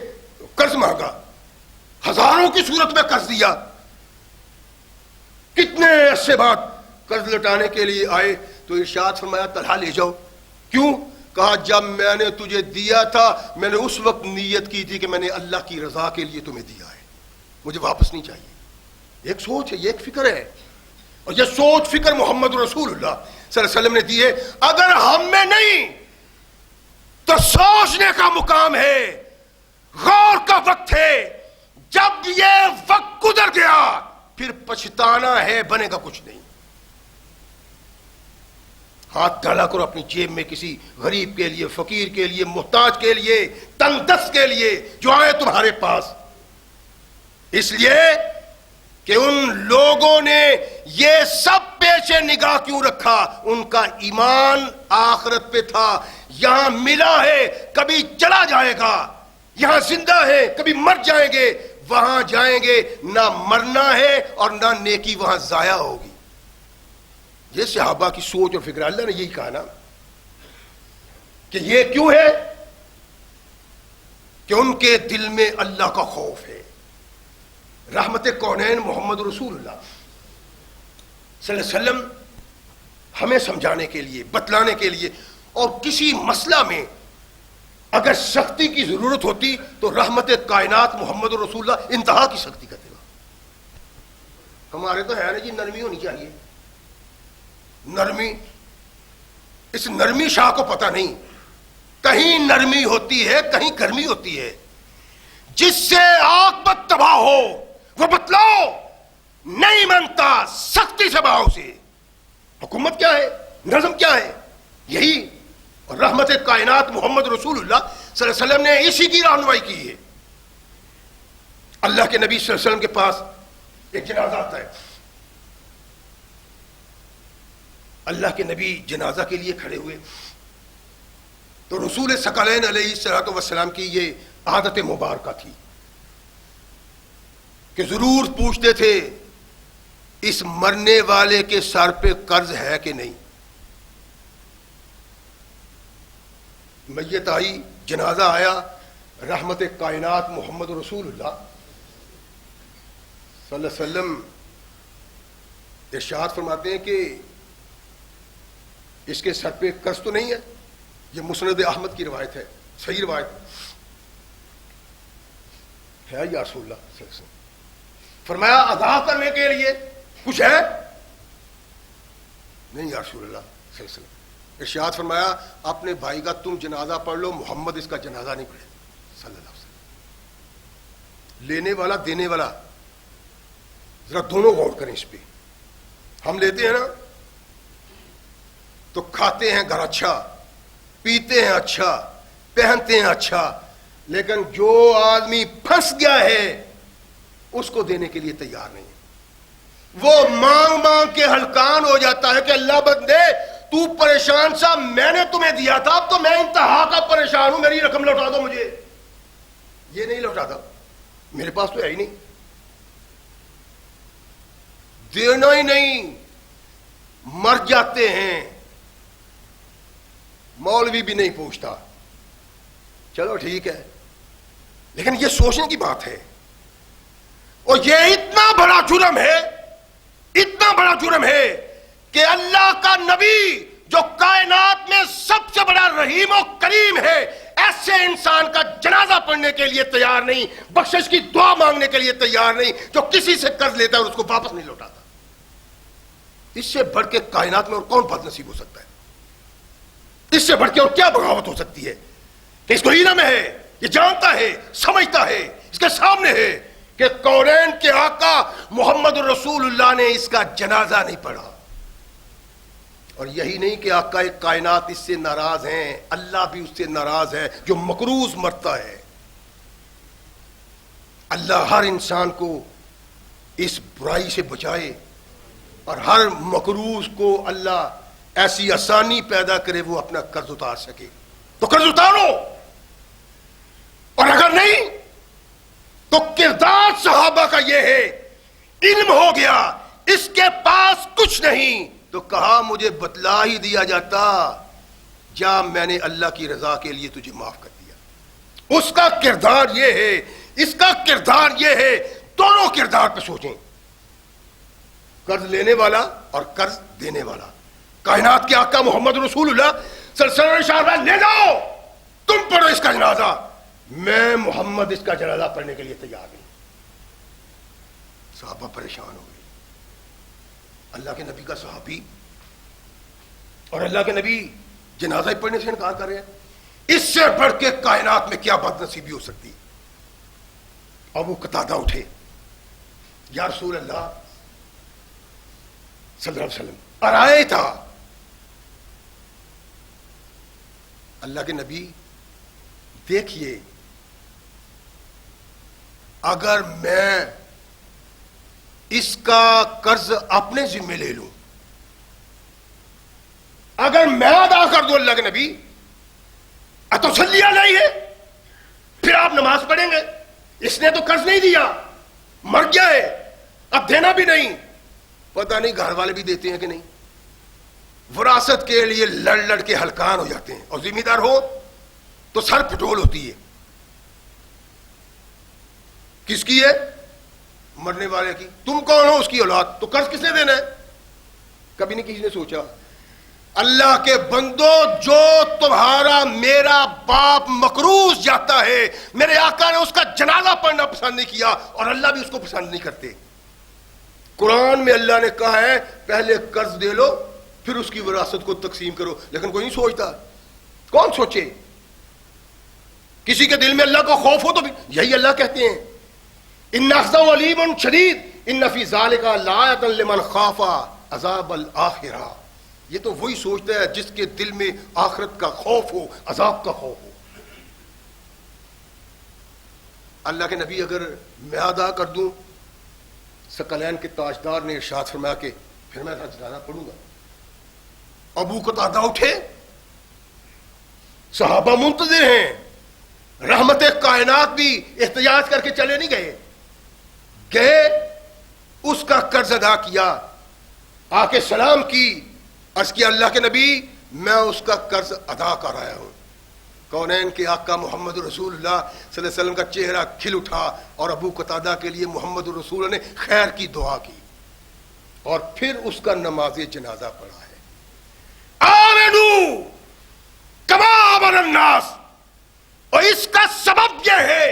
قرض مانگا, ہزاروں کی صورت میں قرض دیا. کتنے عرصے بعد قرض لٹانے کے لیے آئے تو ارشاد فرمایا طلحہ لے جاؤ. کیوں؟ کہا جب میں نے تجھے دیا تھا میں نے اس وقت نیت کی تھی کہ میں نے اللہ کی رضا کے لیے تمہیں دیا ہے, مجھے واپس نہیں چاہیے. ایک سوچ ہے, یہ ایک فکر ہے, اور یہ سوچ فکر محمد رسول اللہ صلی اللہ علیہ وسلم نے دی ہے. اگر ہم میں نہیں تو سوچنے کا مقام ہے, غور کا وقت ہے. جب یہ وقت گزر گیا پھر پچھتانا ہے, بنے گا کچھ نہیں. ہاتھ ڈالا کرو اپنی جیب میں کسی غریب کے لیے, فقیر کے لیے, محتاج کے لیے, تنگ دست کے لیے جو آئے تمہارے پاس. اس لیے کہ ان لوگوں نے یہ سب پیچھے نگاہ کیوں رکھا, ان کا ایمان آخرت پہ تھا. یہاں ملا ہے کبھی چلا جائے گا, یہاں زندہ ہے کبھی مر جائیں گے, وہاں جائیں گے نہ مرنا ہے اور نہ نیکی وہاں ضائع ہوگی. یہ صحابہ کی سوچ اور فکر. اللہ نے یہی کہا نا کہ یہ کیوں ہے کہ ان کے دل میں اللہ کا خوف ہے. رحمت کونین محمد رسول اللہ صلی اللہ علیہ وسلم ہمیں سمجھانے کے لیے, بتلانے کے لیے, اور کسی مسئلہ میں اگر سختی کی ضرورت ہوتی تو رحمت کائنات محمد رسول اللہ انتہا کی سختی کرتے گا. ہمارے تو ہے نا جی, نرمی ہونی چاہیے. نرمی, اس نرمی شاہ کو پتہ نہیں, کہیں نرمی ہوتی ہے کہیں گرمی ہوتی ہے. جس سے عاقبت تباہ ہو وہ بتلاؤ, نہیں مانتا سختی سے بہاؤ سے. حکومت کیا ہے, نظم کیا ہے, یہی. اور رحمت کائنات محمد رسول اللہ صلی اللہ علیہ وسلم نے اسی کی رہنمائی کی ہے. اللہ کے نبی صلی اللہ علیہ وسلم کے پاس ایک جنازہ آتا ہے. اللہ کے نبی جنازہ کے لیے کھڑے ہوئے تو رسول ثقلین علیہ الصلوۃ والسلام کی یہ عادت مبارکہ تھی کہ ضرور پوچھتے تھے اس مرنے والے کے سر پہ قرض ہے کہ نہیں. میت آئی, جنازہ آیا, رحمت کائنات محمد رسول اللہ صلی اللہ علیہ وسلم ارشاد فرماتے ہیں کہ اس کے سر پہ قرض تو نہیں ہے؟ یہ مسند احمد کی روایت ہے، صحیح روایت ہے یا رسول اللہ صلی اللہ علیہ وسلم؟ فرمایا ادا کرنے کے لیے کچھ ہے؟ نہیں یا رسول اللہ صلی اللہ علیہ وسلم۔ ارشاد فرمایا اپنے بھائی کا تم جنازہ پڑھ لو، محمد اس کا جنازہ نہیں پڑھے صلی اللہ علیہ وسلم۔ لینے والا دینے والا، ذرا دونوں غور کریں اس پہ۔ ہم لیتے ہیں نا تو کھاتے ہیں گھر اچھا، پیتے ہیں اچھا، پہنتے ہیں اچھا، لیکن جو آدمی پھنس گیا ہے اس کو دینے کے لیے تیار نہیں ہے۔ وہ مانگ مانگ کے ہلکان ہو جاتا ہے کہ اللہ بندے تو پریشان سا، میں نے تمہیں دیا تھا، اب تو میں انتہا کا پریشان ہوں، میری رقم لوٹا دو مجھے۔ یہ نہیں لوٹاتا، میرے پاس تو ہے ہی نہیں، دینا ہی نہیں، مر جاتے ہیں، مولوی بھی نہیں پوچھتا، چلو ٹھیک ہے، لیکن یہ سوچنے کی بات ہے۔ اور یہ اتنا بڑا جرم ہے، اتنا بڑا جرم ہے کہ اللہ کا نبی جو کائنات میں سب سے بڑا رحیم و کریم ہے، ایسے انسان کا جنازہ پڑھنے کے لیے تیار نہیں، بخشش کی دعا مانگنے کے لیے تیار نہیں، جو کسی سے قرض لیتا ہے اور اس کو واپس نہیں لوٹاتا۔ اس سے بڑھ کے کائنات میں اور کون بد نصیب ہو سکتا ہے؟ اس سے بڑھ کے اور کیا بغاوت ہو سکتی ہے کہ اس کو علم ہے، یہ جانتا ہے، سمجھتا ہے، اس کے سامنے ہے کہ کونین کے آقا محمد رسول اللہ نے اس کا جنازہ نہیں پڑھا۔ اور یہی نہیں کہ آقا کائنات اس سے ناراض ہیں، اللہ بھی اس سے ناراض ہے جو مکروز مرتا ہے۔ اللہ ہر انسان کو اس برائی سے بچائے اور ہر مکروز کو اللہ ایسی آسانی پیدا کرے وہ اپنا قرض اتار سکے، تو قرض اتارو۔ اور اگر نہیں تو کردار صحابہ کا یہ ہے، علم ہو گیا اس کے پاس کچھ نہیں تو کہا مجھے بتلا ہی دیا جاتا، جا میں نے اللہ کی رضا کے لیے تجھے معاف کر دیا۔ اس کا کردار یہ ہے، اس کا کردار یہ ہے، دونوں کردار پہ سوچیں، قرض لینے والا اور قرض دینے والا۔ کائنات کے آقا محمد رسول اللہ صلی اللہ علیہ وسلم لے جاؤ، تم پڑھو اس کا جنازہ، میں محمد اس کا جنازہ پڑھنے کے لیے تیار نہیں۔ صحابہ پریشان ہو گئے، اللہ کے نبی کا صحابی اور اللہ کے نبی جنازہ پڑھنے سے انکار کر رہے ہیں، اس سے بڑھ کے کائنات میں کیا بد نصیبی ہو سکتی؟ ابو قتادہ اٹھے، یا رسول اللہ صلی اللہ علیہ وسلم ارائے تھا، اللہ کے نبی دیکھیے اگر میں اس کا قرض اپنے ذمہ لے لوں، اگر میں ادا کر دوں اللہ کے نبی، اتوسلی نہیں ہے، پھر آپ نماز پڑھیں گے، اس نے تو قرض نہیں دیا، مر گیا ہے، اب دینا بھی نہیں۔ پتہ نہیں گھر والے بھی دیتے ہیں کہ نہیں، وراثت کے لیے لڑ لڑ کے ہلکان ہو جاتے ہیں، اور ذمہ دار ہو تو سر پٹول ہوتی ہے۔ کس کی ہے؟ مرنے والے کی۔ تم کون ہو؟ اس کی اولاد، تو قرض کس نے دینا ہے؟ کبھی نہیں کسی نے سوچا۔ اللہ کے بندو، جو تمہارا میرا باپ مقروض جاتا ہے، میرے آقا نے اس کا جنازہ پڑھنا پسند نہیں کیا، اور اللہ بھی اس کو پسند نہیں کرتے۔ قرآن میں اللہ نے کہا ہے پہلے قرض دے لو پھر اس کی وراثت کو تقسیم کرو، لیکن کوئی نہیں سوچتا۔ کون سوچے؟ کسی کے دل میں اللہ کا خوف ہو تو بھی یہی اللہ کہتے ہیں ان اخذہ علیم شدید ان فی ذلک لآیۃ لمن خاف عذاب الآخرہ۔ یہ تو وہی سوچتا ہے جس کے دل میں آخرت کا خوف ہو، عذاب کا خوف ہو۔ اللہ کے نبی اگر میں ادا کر دوں، ثقلین کے تاجدار نے ارشاد فرمایا کہ پھر میں جنازہ پڑھوں گا۔ ابو قتادہ اٹھے، صحابہ منتظر ہیں، رحمت کائنات بھی احتجاج کر کے چلے نہیں گئے، گئے اس کا قرض ادا کیا، آ کے سلام کی، عرض کیا اللہ کے نبی میں اس کا قرض ادا کر آیا ہوں۔ کونین کے آقا محمد رسول اللہ صلی اللہ علیہ وسلم کا چہرہ کھل اٹھا، اور ابو قتادہ کے لیے محمد رسول اللہ نے خیر کی دعا کی، اور پھر اس کا نماز جنازہ پڑھا ہے۔ آمین آمنو کما آمن الناس، اور اس کا سبب یہ ہے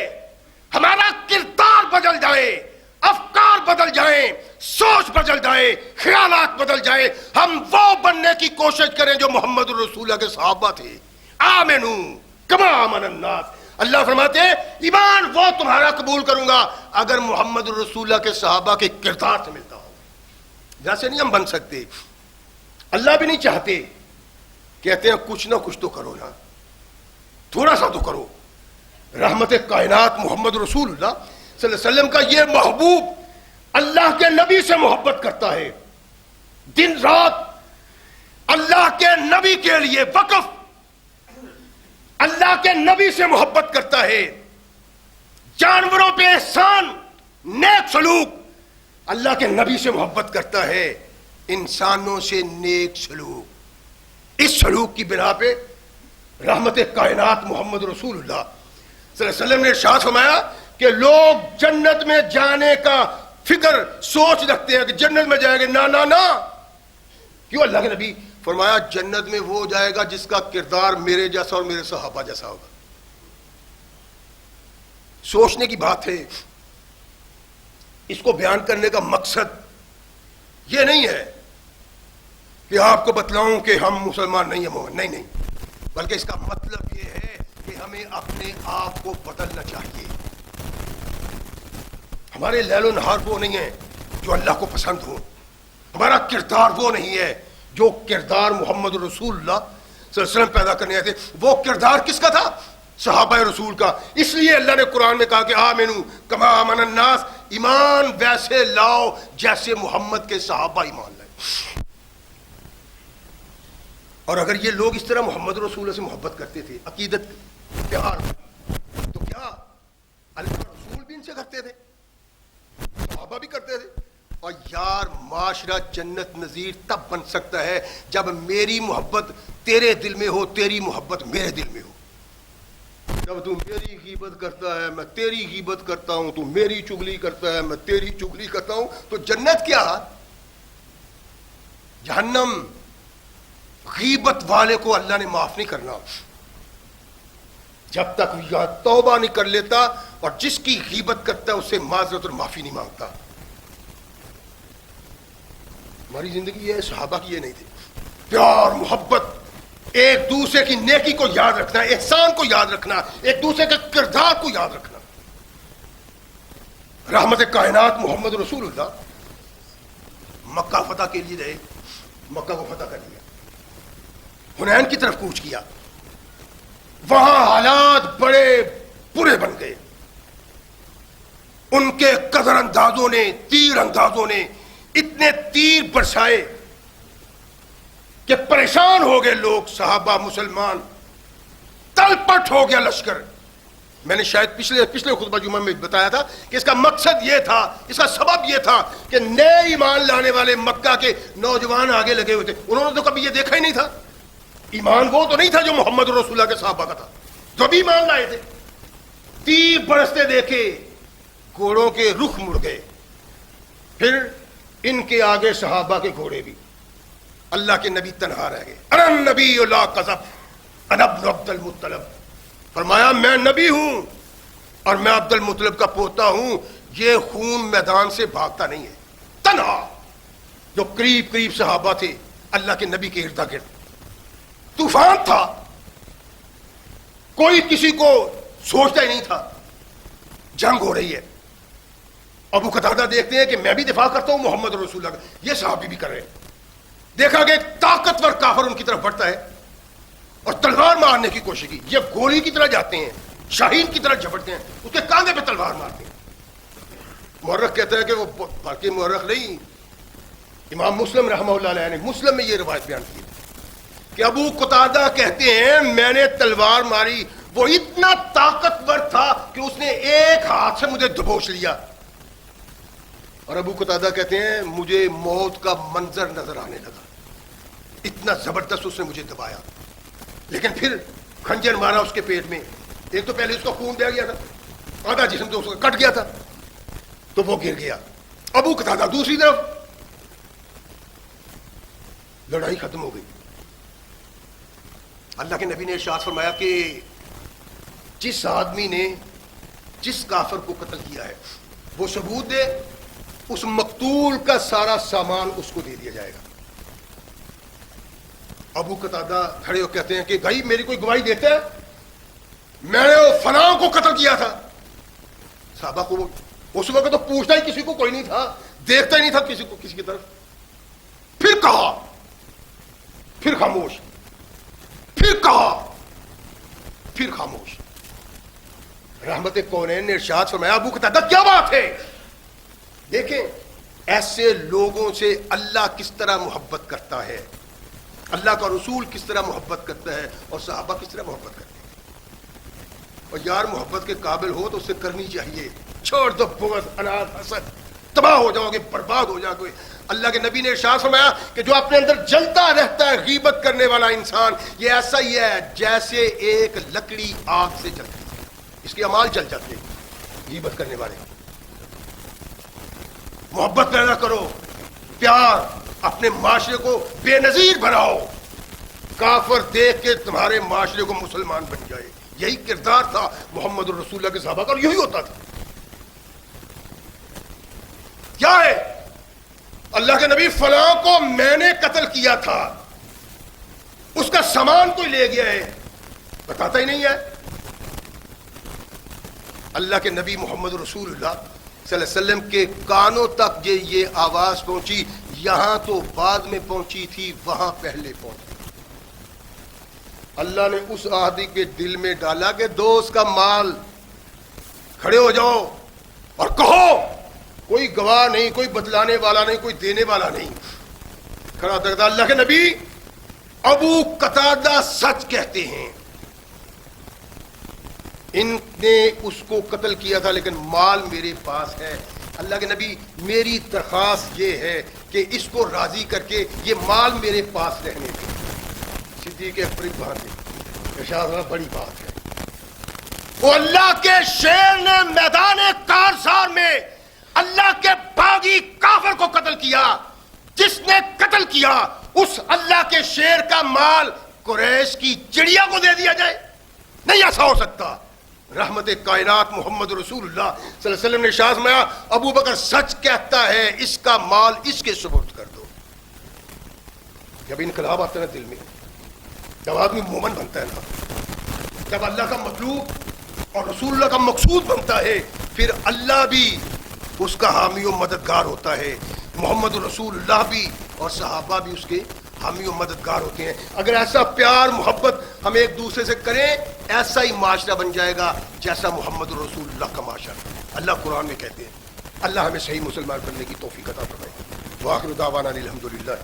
ہمارا کردار بدل جائے، افکار بدل جائیں، سوچ بدل جائے، خیالات بدل جائے، ہم وہ بننے کی کوشش کریں جو محمد الرسول اللہ کے صحابہ تھے. آمنو کما آمن الناس. اللہ فرماتے ہیں ایمان وہ تمہارا قبول کروں گا اگر محمد الرسول اللہ کے صحابہ کے کردار سے ملتا ہو. جیسے نہیں ہم بن سکتے، اللہ بھی نہیں چاہتے. کہتے ہیں کچھ نہ کچھ تو کرو نا، تھوڑا سا تو کرو. رحمت کائنات محمد رسول اللہ صلی اللہ علیہ وسلم کا یہ محبوب اللہ کے نبی سے محبت کرتا ہے، دن رات اللہ کے نبی کے لیے وقف، اللہ کے نبی سے محبت کرتا ہے. جانوروں پہ احسان، نیک سلوک، اللہ کے نبی سے محبت کرتا ہے. انسانوں سے نیک سلوک، اس سلوک کی بنا پہ رحمت کائنات محمد رسول اللہ صلی اللہ علیہ وسلم نے ارشاد فرمایا کہ لوگ جنت میں جانے کا فکر سوچ رکھتے ہیں کہ جنت میں جائیں گے. نا نا نا، کیوں؟ اللہ کے نبی فرمایا جنت میں وہ جائے گا جس کا کردار میرے جیسا اور میرے صحابہ جیسا ہوگا. سوچنے کی بات ہے. اس کو بیان کرنے کا مقصد یہ نہیں ہے کہ آپ کو بتلاؤں کہ ہم مسلمان نہیں ہیں، نہیں نہیں، بلکہ اس کا مطلب یہ ہے کہ ہمیں اپنے آپ کو بدلنا چاہیے. ہمارے لیل و نہار وہ نہیں ہے جو اللہ کو پسند ہو، ہمارا کردار وہ نہیں ہے جو کردار محمد رسول اللہ صلی اللہ علیہ وسلم پیدا کرنے آئے تھے. وہ کردار کس کا تھا؟ صحابہ رسول کا. اس لیے اللہ نے قرآن میں کہا کہ آمنو کما آمن الناس، ایمان ویسے لاؤ جیسے محمد کے صحابہ ایمان لائے. اور اگر یہ لوگ اس طرح محمد رسول اللہ سے محبت کرتے تھے، عقیدت پیار، تو کیا اللہ رسول بھی ان سے کرتے تھے، صحابہ بھی کرتے تھے. اور یار معاشرہ جنت نظیر تب بن سکتا ہے جب میری محبت تیرے دل میں ہو، تیری محبت میرے دل میں ہو. جب تو میری غیبت کرتا ہے میں تیری غیبت کرتا ہوں، تو میری چغلی کرتا ہے میں تیری چغلی کرتا ہوں، تو جنت کیا؟ جہنم. غیبت والے کو اللہ نے معاف نہیں کرنا جب تک یہ توبہ نہیں کر لیتا، اور جس کی غیبت کرتا ہے اس سے معذرت اور معافی نہیں مانگتا. ہماری زندگی یہ صحابہ کی یہ نہیں تھی. پیار، محبت، ایک دوسرے کی نیکی کو یاد رکھنا، احسان کو یاد رکھنا، ایک دوسرے کے کردار کو یاد رکھنا. رحمت کائنات محمد رسول اللہ مکہ فتح کے لیے رہے، مکہ کو فتح کر لیا، حنین کی طرف کوچ کیا. وہاں حالات بڑے برے بن گئے. ان کے قدر اندازوں نے، تیر اندازوں نے اتنے تیر برسائے کہ پریشان ہو گئے لوگ، صحابہ، مسلمان. تل پٹ ہو گیا لشکر. میں نے شاید پچھلے خطبہ جمعہ میں بتایا تھا کہ اس کا مقصد یہ تھا، اس کا سبب یہ تھا کہ نئے ایمان لانے والے مکہ کے نوجوان آگے لگے ہوئے تھے. انہوں نے تو کبھی یہ دیکھا ہی نہیں تھا. ایمان وہ تو نہیں تھا جو محمد رسول اللہ کے صحابہ کا تھا، جو بھی ایمان لائے تھے. تیر برستے دیکھے، گھوڑوں کے رخ مڑ گئے. پھر ان کے آگے صحابہ کے گھوڑے بھی. اللہ کے نبی تنہا رہ گئے. انا نبی لا کذب انا ابن عبد المطلب. فرمایا میں نبی ہوں اور میں عبد المطلب کا پوتا ہوں. یہ خون میدان سے بھاگتا نہیں ہے. تنہا. جو قریب قریب صحابہ تھے اللہ کے نبی کے ارد گرد، طوفان تھا، کوئی کسی کو سوچتا ہی نہیں تھا جنگ ہو رہی ہے. ابو قتادہ دیکھتے ہیں کہ میں بھی دفاع کرتا ہوں محمد رسول اللہ کا، یہ صحابی بھی کر رہے ہیں. دیکھا کہ ایک طاقتور کافر ان کی طرف بڑھتا ہے اور تلوار مارنے کی کوشش کی. یہ گولی کی طرح جاتے ہیں، شاہین کی طرح جھپٹتے ہیں، اس کے کاندھے پہ تلوار مارتے ہیں. مورخ کہتا ہے کہ وہ باقی مورخ نہیں، امام مسلم رحمہ اللہ علیہ نے مسلم میں یہ روایت بیان کی کہ ابو قتادہ کہتے ہیں میں نے تلوار ماری، وہ اتنا طاقتور تھا کہ اس نے ایک ہاتھ سے مجھے دبوچ لیا. اور ابو قتادہ کہتے ہیں مجھے موت کا منظر نظر آنے لگا، اتنا زبردست اس نے مجھے دبایا. لیکن پھر کھنجر مارا اس کے پیٹ میں. ایک تو پہلے اس کا خون بہ گیا تھا، آدھا جسم تو اس کا کٹ گیا تھا، تو وہ گر گیا. ابو قتادہ دوسری طرف. لڑائی ختم ہو گئی. اللہ کے نبی نے ارشاد فرمایا کہ جس آدمی نے جس کافر کو قتل کیا ہے وہ ثبوت دے، اس مقتول کا سارا سامان اس کو دے دیا جائے گا۔ ابو قتادہ کھڑے ہو کہتے ہیں کہ بھائی میری کوئی گواہی دیتا ہے، میں نے وہ فلاں کو قتل کیا تھا۔ صحابہ کو اس وقت تو پوچھتا ہی کسی کو کوئی نہیں تھا، دیکھتا ہی نہیں تھا کسی کو کسی کی طرف۔ پھر کہا، پھر خاموش، پھر کہا، پھر خاموش۔ رحمت کونین نے ارشاد فرمایا ابو قتادہ کیا بات ہے؟ دیکھیں ایسے لوگوں سے اللہ کس طرح محبت کرتا ہے، اللہ کا رسول کس طرح محبت کرتا ہے، اور صحابہ کس طرح محبت کرتے ہیں۔ اور یار محبت کے قابل ہو تو اسے کرنی چاہیے، چھوڑ دو بغض، اناد، حسد، تباہ ہو جاؤ گے، برباد ہو جاؤ گے۔ اللہ کے نبی نے ارشاد فرمایا کہ جو اپنے اندر جلتا رہتا ہے غیبت کرنے والا انسان، یہ ایسا ہی ہے جیسے ایک لکڑی آگ سے جلتی ہے، اس کے اعمال جل جاتے ہیں۔ غیبت کرنے والے محبت پیدا کرو، پیار، اپنے معاشرے کو بے نظیر بناؤ، کافر دیکھ کے تمہارے معاشرے کو مسلمان بن جائے۔ یہی کردار تھا محمد الرسول اللہ کے صحابہ کا، اور یہی ہوتا تھا۔ کیا ہے؟ اللہ کے نبی فلاں کو میں نے قتل کیا تھا، اس کا سامان کوئی لے گیا ہے، بتاتا ہی نہیں ہے۔ اللہ کے نبی محمد رسول اللہ صلی اللہ علیہ وسلم کے کانوں تک یہ آواز پہنچی، یہاں تو بعد میں پہنچی تھی، وہاں پہلے پہنچی۔ اللہ نے اس آدمی کے دل میں ڈالا کہ دو اس کا مال، کھڑے ہو جاؤ اور کہو، کوئی گواہ نہیں، کوئی بتلانے والا نہیں، کوئی دینے والا نہیں۔ کھڑا تک اللہ کے نبی ابو قتادہ سچ کہتے ہیں، ان نے اس کو قتل کیا تھا لیکن مال میرے پاس ہے۔ اللہ کے نبی میری درخواست یہ ہے کہ اس کو راضی کر کے یہ مال میرے پاس رہنے دیں۔ صدیق اکبر بہانے ارشاد بڑی بات ہے۔ وہ اللہ کے شیر نے میدان کارزار میں اللہ کے باغی کافر کو قتل کیا، جس نے قتل کیا اس اللہ کے شیر کا مال قریش کی چڑیا کو دے دیا جائے؟ نہیں ایسا ہو سکتا۔ رحمت کائنات محمد رسول اللہ صلی اللہ علیہ وسلم نے ارشاد فرمایا ابو بکر سچ کہتا ہے، اس کا مال اس کے سپرد کر دو۔ جب انقلاب آتا ہے نا دل میں، جب آدمی مومن بنتا ہے نا، جب اللہ کا مطلوب اور رسول اللہ کا مقصود بنتا ہے، پھر اللہ بھی اس کا حامی و مددگار ہوتا ہے، محمد رسول اللہ بھی اور صحابہ بھی اس کے حامی و مددگار ہوتے ہیں۔ اگر ایسا پیار محبت ہم ایک دوسرے سے کریں، ایسا ہی معاشرہ بن جائے گا جیسا محمد رسول اللہ کا معاشرہ۔ اللہ قرآن میں کہتے ہیں، اللہ ہمیں صحیح مسلمان بننے کی توفیق عطا فرمائے۔ وآخر دعوانا الحمدللہ۔